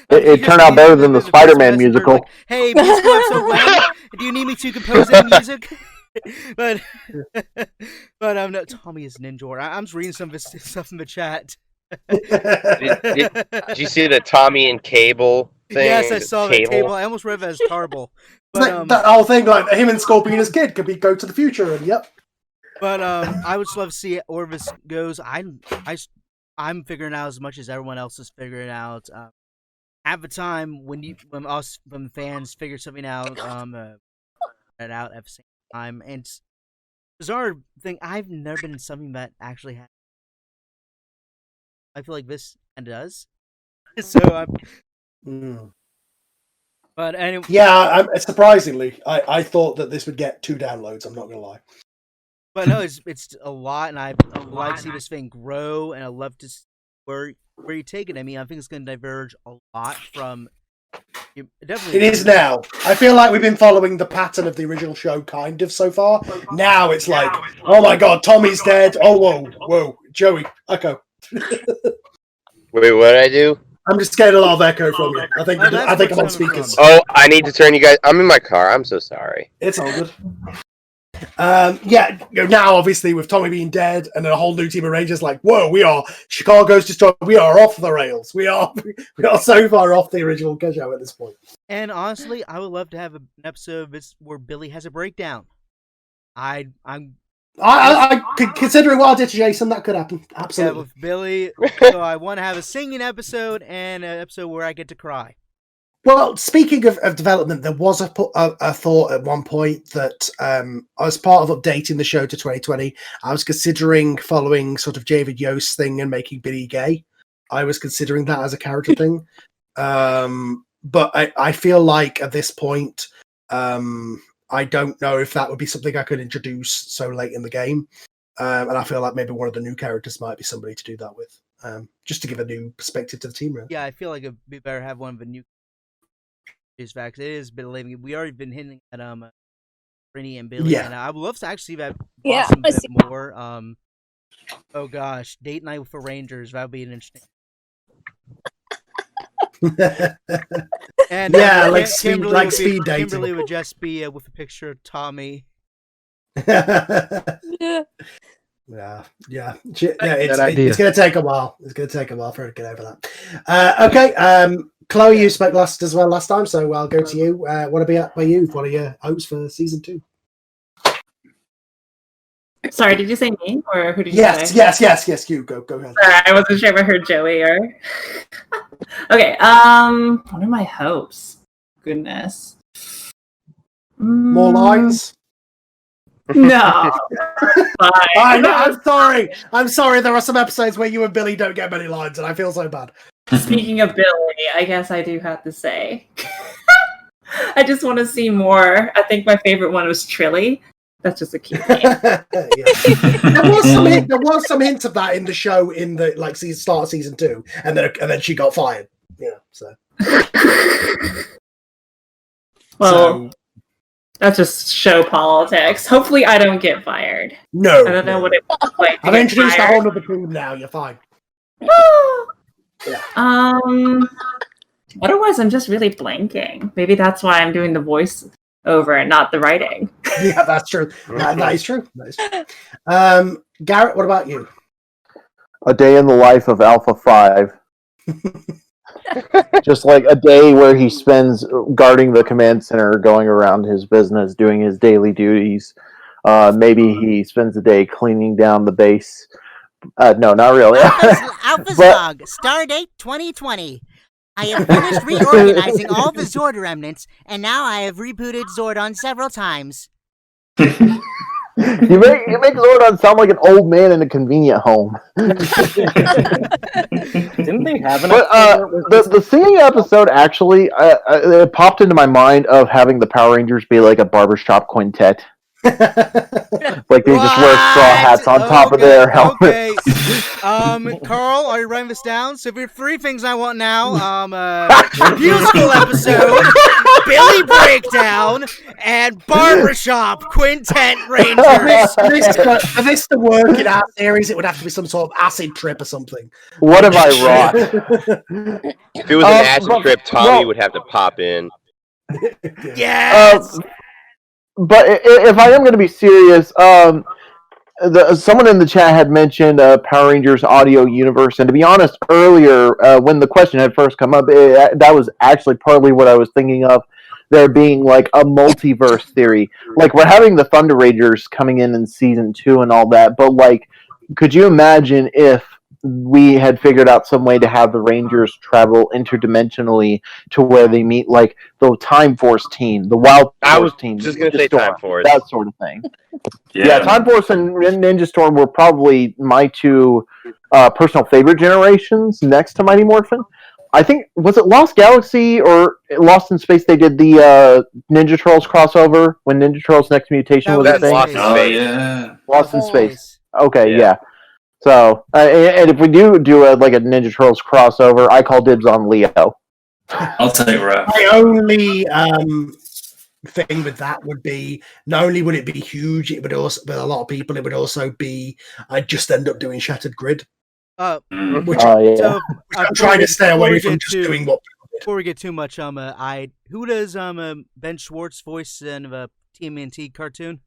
It turned out better than the Spider-Man musical. Like, hey, musical episode when? Do you need me to compose any music? but no, Tommy is Ninja. I'm just reading some of his stuff in the chat. Did you see the Tommy and Cable thing? Yes, I saw that table. I almost read that as Tarble. But, that whole thing, like him and Scorpiona's kid, could be go to the future, and yep. But I would love to see where this goes. I'm figuring out as much as everyone else is figuring out. At the time when fans figure something out, at the same time, and it's a bizarre thing. I've never been in something that actually had. I feel like this kind of does. So But anyway, yeah, surprisingly, I thought that this would get 2 downloads. I'm not gonna lie. But no, it's a lot, and I like to see this thing grow, and I love to see where you take it. I mean, I think it's going to diverge a lot from. Definitely, it is now. I feel like we've been following the pattern of the original show, kind of so far. Now it's like, oh my god, Tommy's dead. Oh whoa, Joey, echo. Wait, what did I do? I'm just getting a lot of echo from you. I think I'm on speakers. Oh, I need to turn you guys. I'm in my car. I'm so sorry. It's all good. Now obviously with Tommy being dead and then a whole new team of Rangers, like, whoa, Chicago's destroyed. We are off the rails. We are so far off the original show at this point. And honestly, I would love to have an episode of this where Billy has a breakdown. I'm considering what I did to Jason, that could happen. Absolutely. Yeah, with Billy. So I want to have a singing episode and an episode where I get to cry. Well, speaking of development, there was a thought at one point that as part of updating the show to 2020, I was considering following sort of David Yost thing and making Billy gay. I was considering that as a character thing. But I feel like at this point, I don't know if that would be something I could introduce so late in the game. And I feel like maybe one of the new characters might be somebody to do that with, just to give a new perspective to the team. Really. Yeah, I feel like it'd be better to have one of the new facts. It is a bit late. We already been hinting at Brinny and Billy, and I would love to actually see that blossom a bit more. Oh gosh, date night with the Rangers, that would be an interesting. And like speed dating. Kimberly would just be with a picture of Tommy. Yeah. It's going to take a while. It's going to take a while for her to get over that. Okay, Chloe, you spoke last time, so I'll go to you. What about you? What are your hopes for season 2? Sorry, did you say me or who did you say? Yes. You go ahead. Sorry, I wasn't sure if I heard Joey or. Okay. What are my hopes? Goodness. More lines. No. I'm sorry. I'm sorry. There are some episodes where you and Billy don't get many lines, and I feel so bad. Speaking of Billy, I guess I do have to say, I just want to see more. I think my favorite one was Trilly. That's just a cute name. There was some hints of that in the show in the start of season 2, and then she got fired. Yeah, so. Well, that's just show politics. Hopefully, I don't get fired. No, I don't know what it looks like. I've introduced a whole other team now. You're fine. Yeah. Otherwise, I'm just really blanking. Maybe that's why I'm doing the voice over and not the writing. Yeah, that's true. That is true. Garrett, what about you? A day in the life of Alpha 5. Just like a day where he spends guarding the command center, going around his business, doing his daily duties. Maybe he spends a day cleaning down the base. No, not really. Alpha Zog, Stardate 2020. I have finished reorganizing all the Zord remnants, and now I have rebooted Zordon several times. You make Zordon sound like an old man in a convenient home. Didn't they have an But the singing episode actually it popped into my mind of having the Power Rangers be like a barbershop quintet. Like they just wear straw hats on top of their helmets. Okay. Carl, are you writing this down? So for 3 things I want now, musical episode, Billy Breakdown, and Barbershop Quintet Rangers. For this to work in our series, it would have to be some sort of acid trip or something. What have I wrought? If it was an acid trip, Tommy would have to pop in. Yes! But if I am going to be serious, someone in the chat had mentioned Power Rangers Audio Universe, and to be honest, earlier when the question had first come up, that was actually partly what I was thinking of. There being like a multiverse theory, like we're having the Thunder Rangers coming in season 2 and all that. But like, could you imagine if we had figured out some way to have the Rangers travel interdimensionally to where they meet like the Time Force team, the Wild Force team? Just gonna say Storm, Time Force, that sort of thing. Yeah. Time Force and Ninja Storm were probably my 2 personal favorite generations next to Mighty Morphin. I think, was it Lost Galaxy or Lost in Space? They did the Ninja Turtles crossover when Ninja Turtles Next Mutation was a thing. Lost in Space. Oh, yeah. Lost in Space. Okay, Yeah. yeah. So, and if we do a Ninja Turtles crossover, I call dibs on Leo. I'll take Raph. My only thing with that would be, not only would it be huge, it would also, with a lot of people, it would also be, I'd just end up doing Shattered Grid. Which So, I'm trying to stay away from just doing what. Before we get too much, who does Ben Schwartz voice in a TMNT cartoon?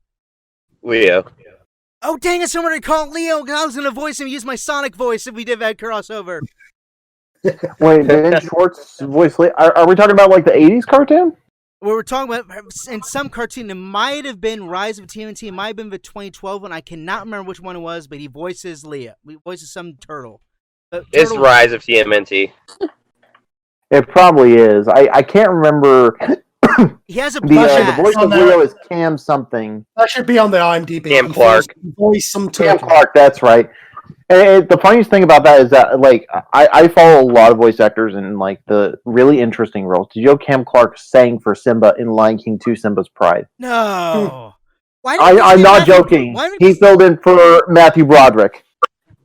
Leo. Oh dang it! Somebody call Leo. I was gonna voice him. Use my Sonic voice if we did that crossover. Wait, Ben Schwartz voice? Are we talking about like the '80s cartoon? We were talking about in some cartoon. It might have been Rise of TMNT. It might have been the 2012 one. I cannot remember which one it was, but he voices Leo. He voices some turtle. It's Rise of TMNT. It probably is. I can't remember. He has a the voice of Leo is Cam something. That should be on the IMDb. Cam Clark. Voice some Cam turtle. Clark, that's right. And the funniest thing about that is that, like, I follow a lot of voice actors in, like, the really interesting roles. Did you know Cam Clark sang for Simba in Lion King 2, Simba's Pride? No. I'm not joking. He filled in for Matthew Broderick.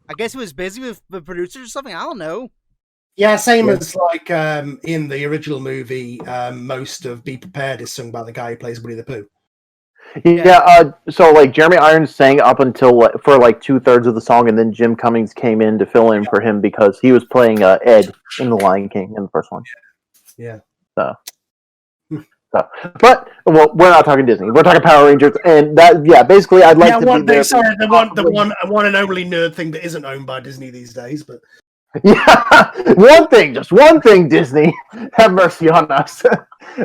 I guess he was busy with the producers or something. I don't know. Yeah, same as like in the original movie, most of Be Prepared is sung by the guy who plays Winnie the Pooh. Yeah, so like Jeremy Irons sang up until for like 2/3 of the song, and then Jim Cummings came in to fill in for him because he was playing Ed in The Lion King in the first one. Yeah. So, but well, we're not talking Disney. We're talking Power Rangers, and that basically, I'd like to be there. Sorry, the one and only nerd thing that isn't owned by Disney these days, but. Yeah, just one thing, Disney. Have mercy on us.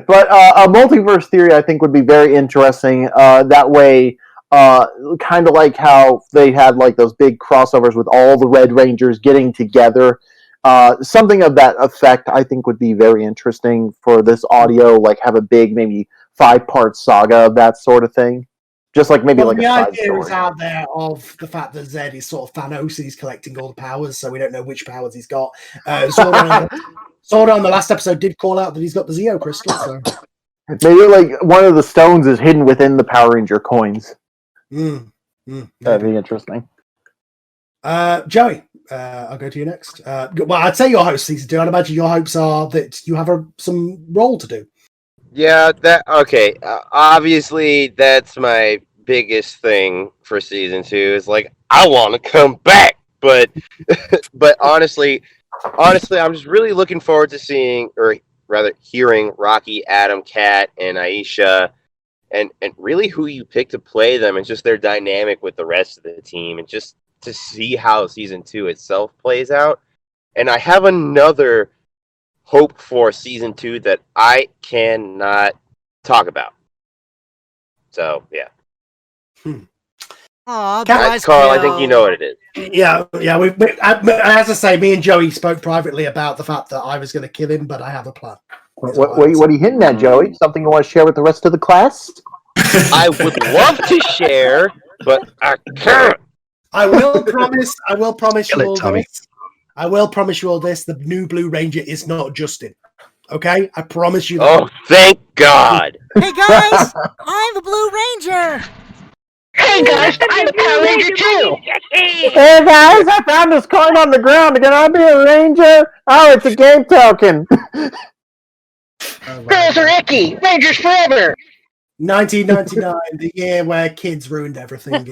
But a multiverse theory, I think, would be very interesting. That way, kind of like how they had like those big crossovers with all the Red Rangers getting together. Something of that effect, I think, would be very interesting for this audio. Like, have a big, maybe 5-part saga of that sort of thing. Just like maybe like the a side idea is story. out there of the fact that Zed is sort of Thanos. He's collecting all the powers, so we don't know which powers he's got. Zordon the last episode did call out that he's got the Zeo crystal. So maybe like one of the stones is hidden within the Power Ranger coins. That'd be interesting. Joey, I'll go to you next. Well, I'd say your host season 2. I'd imagine your hopes are that you have some role to do. Yeah, okay. Obviously, that's my biggest thing for season 2. Is like I want to come back, but honestly, I'm just really looking forward to seeing, or rather, hearing Rocky, Adam, Kat, and Aisha, and really who you pick to play them, and just their dynamic with the rest of the team, and just to see how season 2 itself plays out. And I have another hope for season 2 that I cannot talk about. So yeah. Aw, Carl, I think you know what it is. Yeah. As I say, me and Joey spoke privately about the fact that I was going to kill him, but I have a plan. What are you hinting at, Joey? Something you want to share with the rest of the class? I would love to share, but I can't. I will promise you all Tommy. this. I will promise you all this. The new Blue Ranger is not Justin. Okay? I promise you that. Oh, thank God. Hey guys, I'm the Blue Ranger. Hey guys, I'm the Power Ranger too! Hey guys, I found this coin on the ground. Can I be a ranger? Oh, it's a game token. Girls are icky! Rangers forever! 1999, the year where kids ruined everything.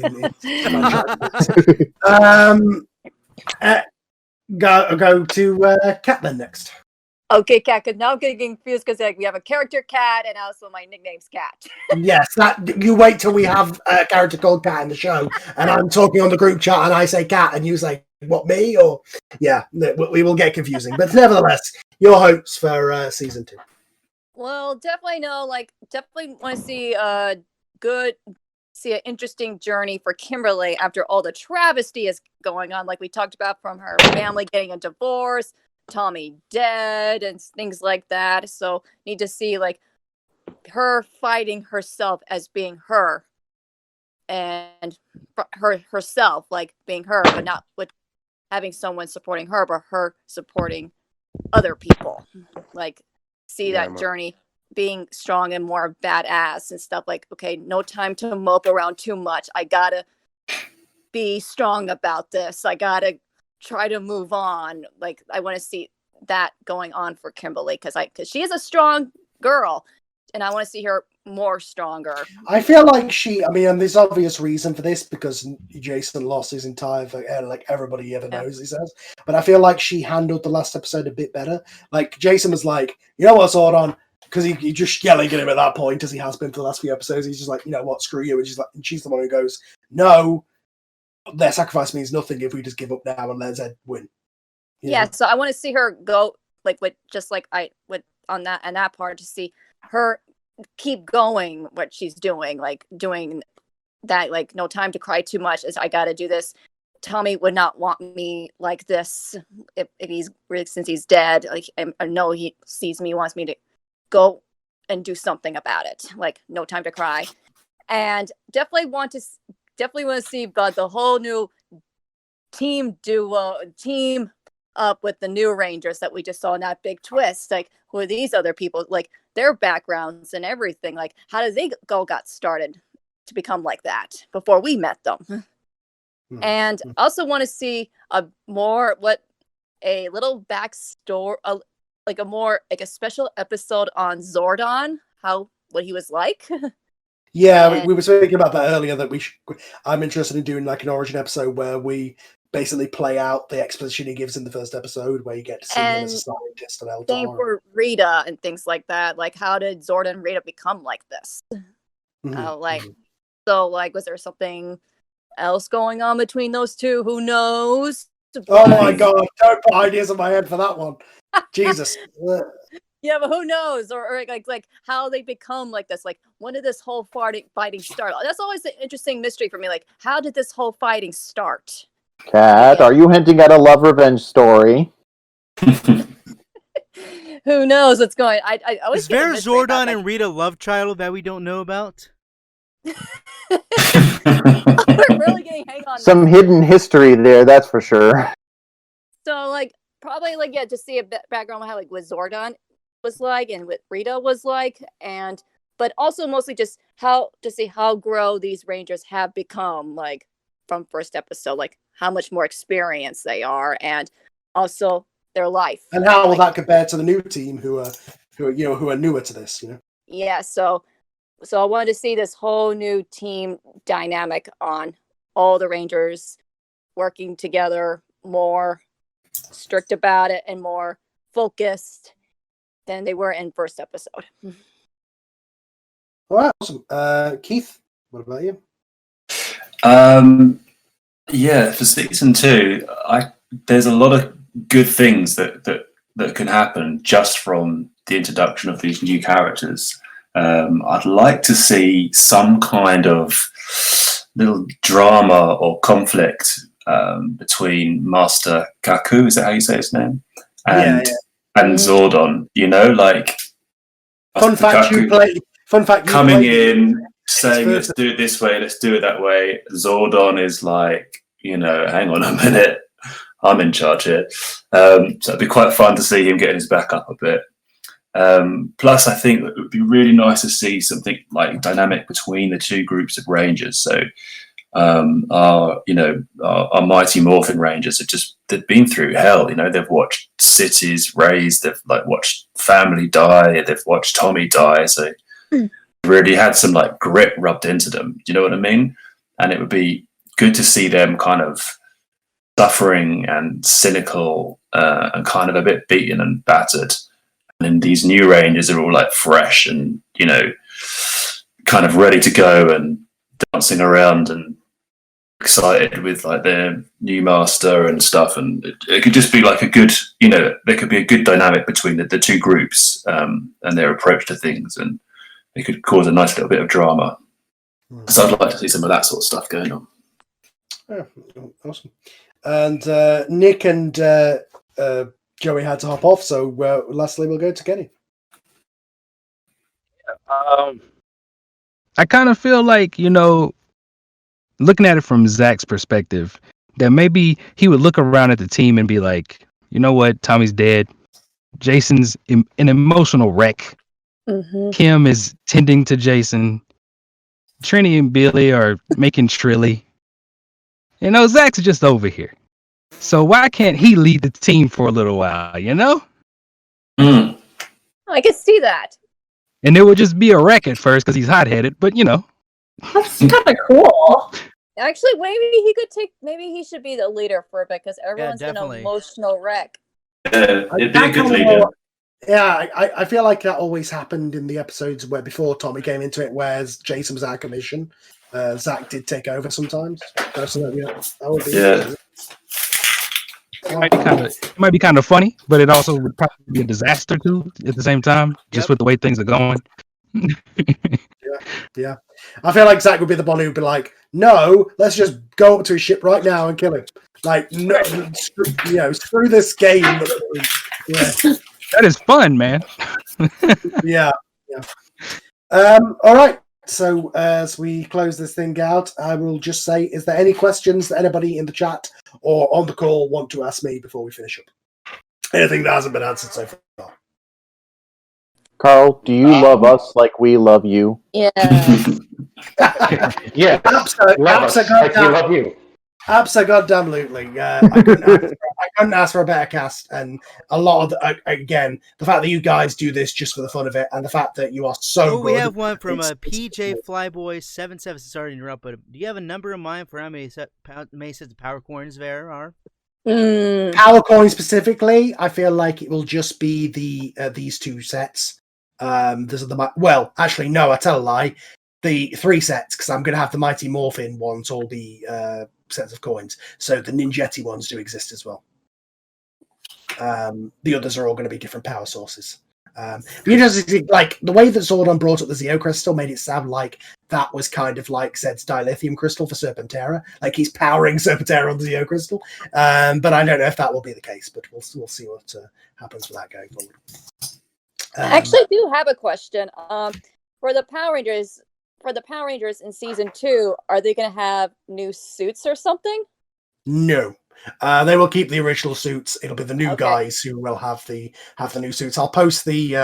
Go to Kat then next. Okay, Kat, because now I'm getting confused because like, we have a character Kat and also my nickname's Kat. Yes, you wait till we have a character called Kat in the show, and I'm talking on the group chat, and I say Kat, and you say, what, me? Or, yeah, we will get confusing. But nevertheless, your hopes for season 2. Well, definitely definitely want to see an interesting journey for Kimberly after all the travesty is going on, like we talked about, from her family getting a divorce, Tommy dead, and things like that. So need to see like her fighting herself as being her, and herself like being her, but not with having someone supporting her, but her supporting other people. Like see that journey being strong and more badass and stuff. Like, okay, no time to mope around too much. I gotta be strong about this. I gotta try to move on. Like, I want to see that going on for Kimberly because she is a strong girl, and I want to see her more stronger. I feel like and there's obvious reason for this because Jason lost his entire, like everybody ever knows, he says. But I feel like she handled the last episode a bit better. Like, Jason was like, you know what, Zordon? Because he just yelling at him at that point, as he has been for the last few episodes. He's just like, you know what, screw you. And she's the one who goes, no, their sacrifice means nothing if we just give up now and let Zed win. Yeah, so I want to see her go like with just like on that part, to see her keep going what she's doing, like doing that, like no time to cry too much, as I got to do this. Tommy would not want me like this if he's really, since he's dead. Like I know he sees me, wants me to go and do something about it. Like no time to cry, and definitely want to see the whole new team up with the new Rangers that we just saw in that big twist. Like, who are these other people? Like, their backgrounds and everything. Like, how did they got started to become like that before we met them? And also want to see a little backstory, like a special episode on Zordon, what he was like. Yeah, we were speaking about that earlier. That I'm interested in doing like an origin episode where we basically play out the exposition he gives in the first episode, where you get to see him as a scientist and Eldar. Same for Rita and things like that. Like, how did Zordon and Rita become like this? So, like, was there something else going on between those two? Who knows? Oh my god! Don't put ideas in my head for that one. Jesus. Yeah, but who knows? Or like how they become like this? Like, when did this whole fighting start? That's always an interesting mystery for me. Like, how did this whole fighting start? Kat, are you hinting at a love revenge story? Who knows what's going? I always is there a Zordon and Rita love child that we don't know about? We're really getting hang on. Some hidden history there, that's for sure. So like probably like yeah, just see a bit background on how like what Zordon was like and what Rita was like, and but also mostly just how to see how grow these Rangers have become like from first episode, like how much more experienced they are, and also their life. And how will like, that compare to the new team who are newer to this? Yeah, so I wanted to see this whole new team dynamic on all the Rangers working together, more strict about it and more focused than they were in first episode. All right, awesome. Keith, what about you? Yeah, for season 2, there's a lot of good things that can happen just from the introduction of these new characters. I'd like to see some kind of little drama or conflict between Master Kaku, is that how you say his name? And Zordon, like Fun fact, coming in, saying let's do it this way, let's do it that way. Zordon is like, hang on a minute, I'm in charge here. So it'd be quite fun to see him getting his back up a bit. Plus, I think it would be really nice to see something like dynamic between the two groups of Rangers. So, our mighty Morphin Rangers they've been through hell. They've watched cities raised, they've watched family die, they've watched Tommy die. So, really had some grit rubbed into them. Do you know what I mean? And it would be good to see them kind of suffering and cynical and kind of a bit beaten and battered. And these new Rangers are all fresh and, kind of ready to go and dancing around and excited with their new master and stuff. And it could just be a good, there could be a good dynamic between the two groups and their approach to things. And it could cause a nice little bit of drama. So I'd like to see some of that sort of stuff going on. Yeah, awesome. And Nick and Joey had to hop off, so lastly we'll go to Kenny. I kind of feel like, looking at it from Zach's perspective, that maybe he would look around at the team and be like, you know what, Tommy's dead. Jason's an emotional wreck. Mm-hmm. Kim is tending to Jason. Trini and Billy are making Trilly. Zach's just over here. So why can't he lead the team for a little while, Mm. I can see that. And it would just be a wreck at first because he's hot-headed, but That's kind of cool. Actually, maybe he should be the leader for a bit because everyone's an emotional wreck. It'd be a good leader. Yeah, I feel like that always happened in the episodes where before Tommy came into it, whereas Jason was out of commission. Zach did take over sometimes. Personally, that would be. Yeah. It might be kind of funny, but it also would probably be a disaster too at the same time, just with the way things are going. Yeah. I feel like Zach would be the one who'd be like, "No, let's just go up to his ship right now and kill him." No, screw this game. Yeah. That is fun, man. Yeah. All right. So as we close this thing out, I will just say, is there any questions that anybody in the chat or on the call want to ask me before we finish up? Anything that hasn't been answered so far? Carl, do you love us like we love you? Yeah. Yeah. Love you. Absolutely. I couldn't ask for a better cast, and a lot of again, the fact that you guys do this just for the fun of it, and the fact that you are so good. We have one from PJ Flyboy 77. Sorry to interrupt, but do you have a number in mind for how many sets of power coins there are? Power coin specifically, I feel like it will just be these two sets. There's actually no, I tell a lie. The 3 sets, because I'm going to have the Mighty Morphin ones, all the sets of coins. So the Ninjetti ones do exist as well. The others are all going to be different power sources. Interesting, the way that Zordon brought up the Zeo crystal made it sound like that was kind of like Zed's dilithium crystal for Serpentera. Like he's powering Serpentera on the Zeo crystal. But I don't know if that will be the case. But we'll see what happens with that going forward. I actually do have a question. For the Power Rangers, for the Power Rangers in season 2, are they going to have new suits or something? No. They will keep the original suits. It'll be the new guys who will have the new suits. I'll post the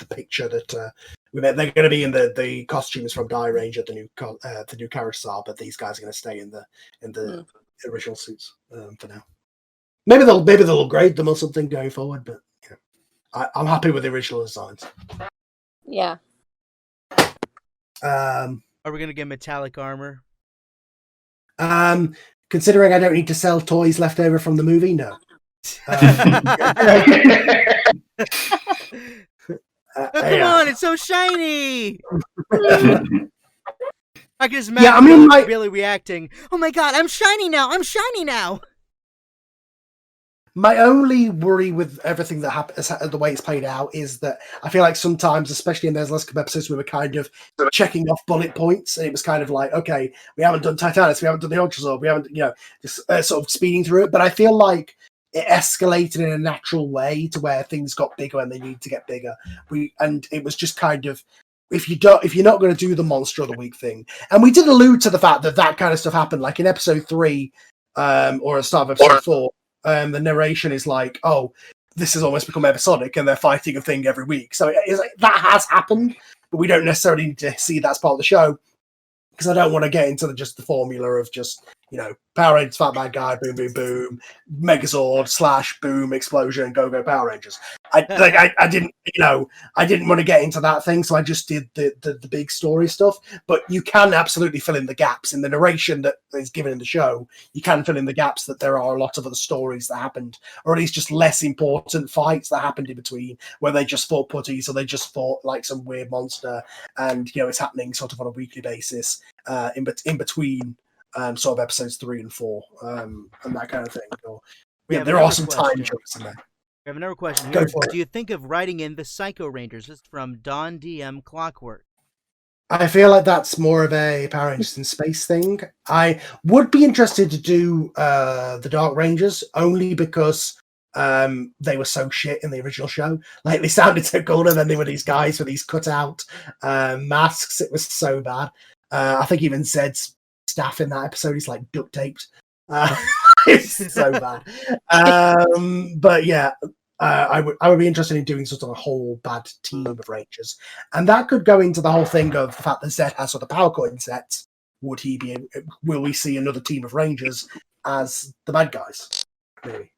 picture that we met. They're going to be in the costumes from Die Ranger, the new characters are, but these guys are going to stay in the original suits for now. Maybe they'll upgrade them or something going forward, but I'm happy with the original designs. Yeah. Are we going to get metallic armor? Considering I don't need to sell toys left over from the movie, no. Come on, it's so shiny! I can just imagine Billy reacting, "Oh my god, I'm shiny now! I'm shiny now!" My only worry with everything that happens, the way it's played out, is that I feel like sometimes, especially in those last couple episodes, we were kind of checking off bullet points, and it was kind of like, okay, we haven't done Titanus, we haven't done the Ultrazord, we haven't, just sort of speeding through it. But I feel like it escalated in a natural way to where things got bigger and they needed to get bigger. And it was just kind of, if you're not going to do the Monster of the Week thing, and we did allude to the fact that kind of stuff happened, like in episode 3, or at the start of episode 4. The narration is like, oh, this has almost become episodic and they're fighting a thing every week. So it's like, that has happened, but we don't necessarily need to see that as part of the show, because I don't want to get into just the formula of just, Power Rangers, fat bad guy, boom, boom, boom, Megazord / boom, explosion, go Power Rangers. I didn't want to get into that thing, so I just did the big story stuff. But you can absolutely fill in the gaps in the narration that is given in the show. You can fill in the gaps that there are a lot of other stories that happened, or at least just less important fights that happened in between, where they just fought putties or they just fought like some weird monster, and it's happening sort of on a weekly basis in between. Sort of episodes 3 and 4, and that kind of thing. There are some time jumps in there. We have another question here. Do you think of writing in the Psycho Rangers? This is from Don DM Clockwork. I feel like that's more of a Power Rangers in Space thing. I would be interested to do the Dark Rangers, only because they were so shit in the original show. Like, they sounded so cool, and then they were these guys with these cutout masks. It was so bad. I think even Zed's staff in that episode is like duct taped. It's so bad. But yeah, I would be interested in doing sort of a whole bad team of Rangers, and that could go into the whole thing of the fact that Zed has sort of power coin sets. Will we see another team of Rangers as the bad guys? Maybe.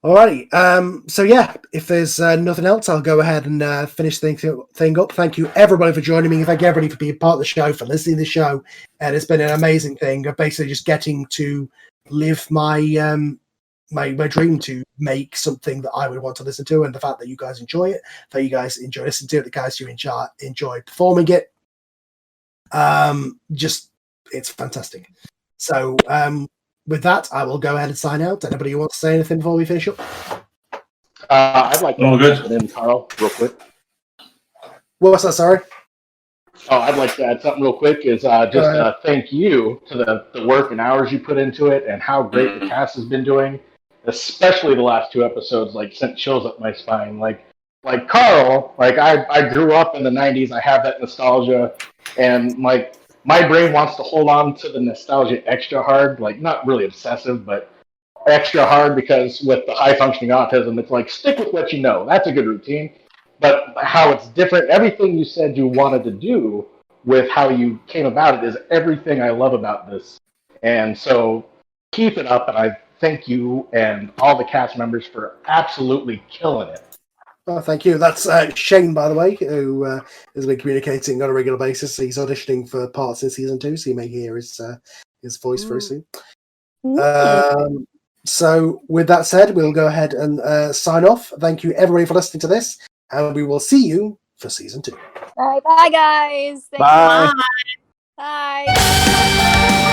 Alrighty. So yeah, if there's nothing else, I'll go ahead and finish the thing up. Thank you everybody for joining me. Thank you everybody for being part of the show, for listening to the show. And it's been an amazing thing of basically just getting to live my my dream to make something that I would want to listen to, and the fact that you guys enjoy it, that you guys enjoy listening to it, the guys who enjoy performing it. It's fantastic. So with that, I will go ahead and sign out. Anybody who wants to say anything before we finish up? I'd like to add in, Carl, real quick. What was that, sorry? Oh, I'd like to add something real quick. Thank you to the work and hours you put into it, and how great the cast has been doing, especially the last 2 episodes. Like, sent chills up my spine. Like Carl, I grew up in the 90s. I have that nostalgia, and my brain wants to hold on to the nostalgia extra hard, like not really obsessive, but extra hard, because with the high functioning autism, it's like, stick with what you know. That's a good routine. But how it's different, everything you said you wanted to do with how you came about it is everything I love about this. And so keep it up, and I thank you and all the cast members for absolutely killing it. Oh, thank you. That's Shane, by the way, who has been communicating on a regular basis. He's auditioning for parts in season 2, so you may hear his voice very soon. So, with that said, we'll go ahead and sign off. Thank you, everybody, for listening to this, and we will see you for season 2. All right, bye, guys. Bye. Bye.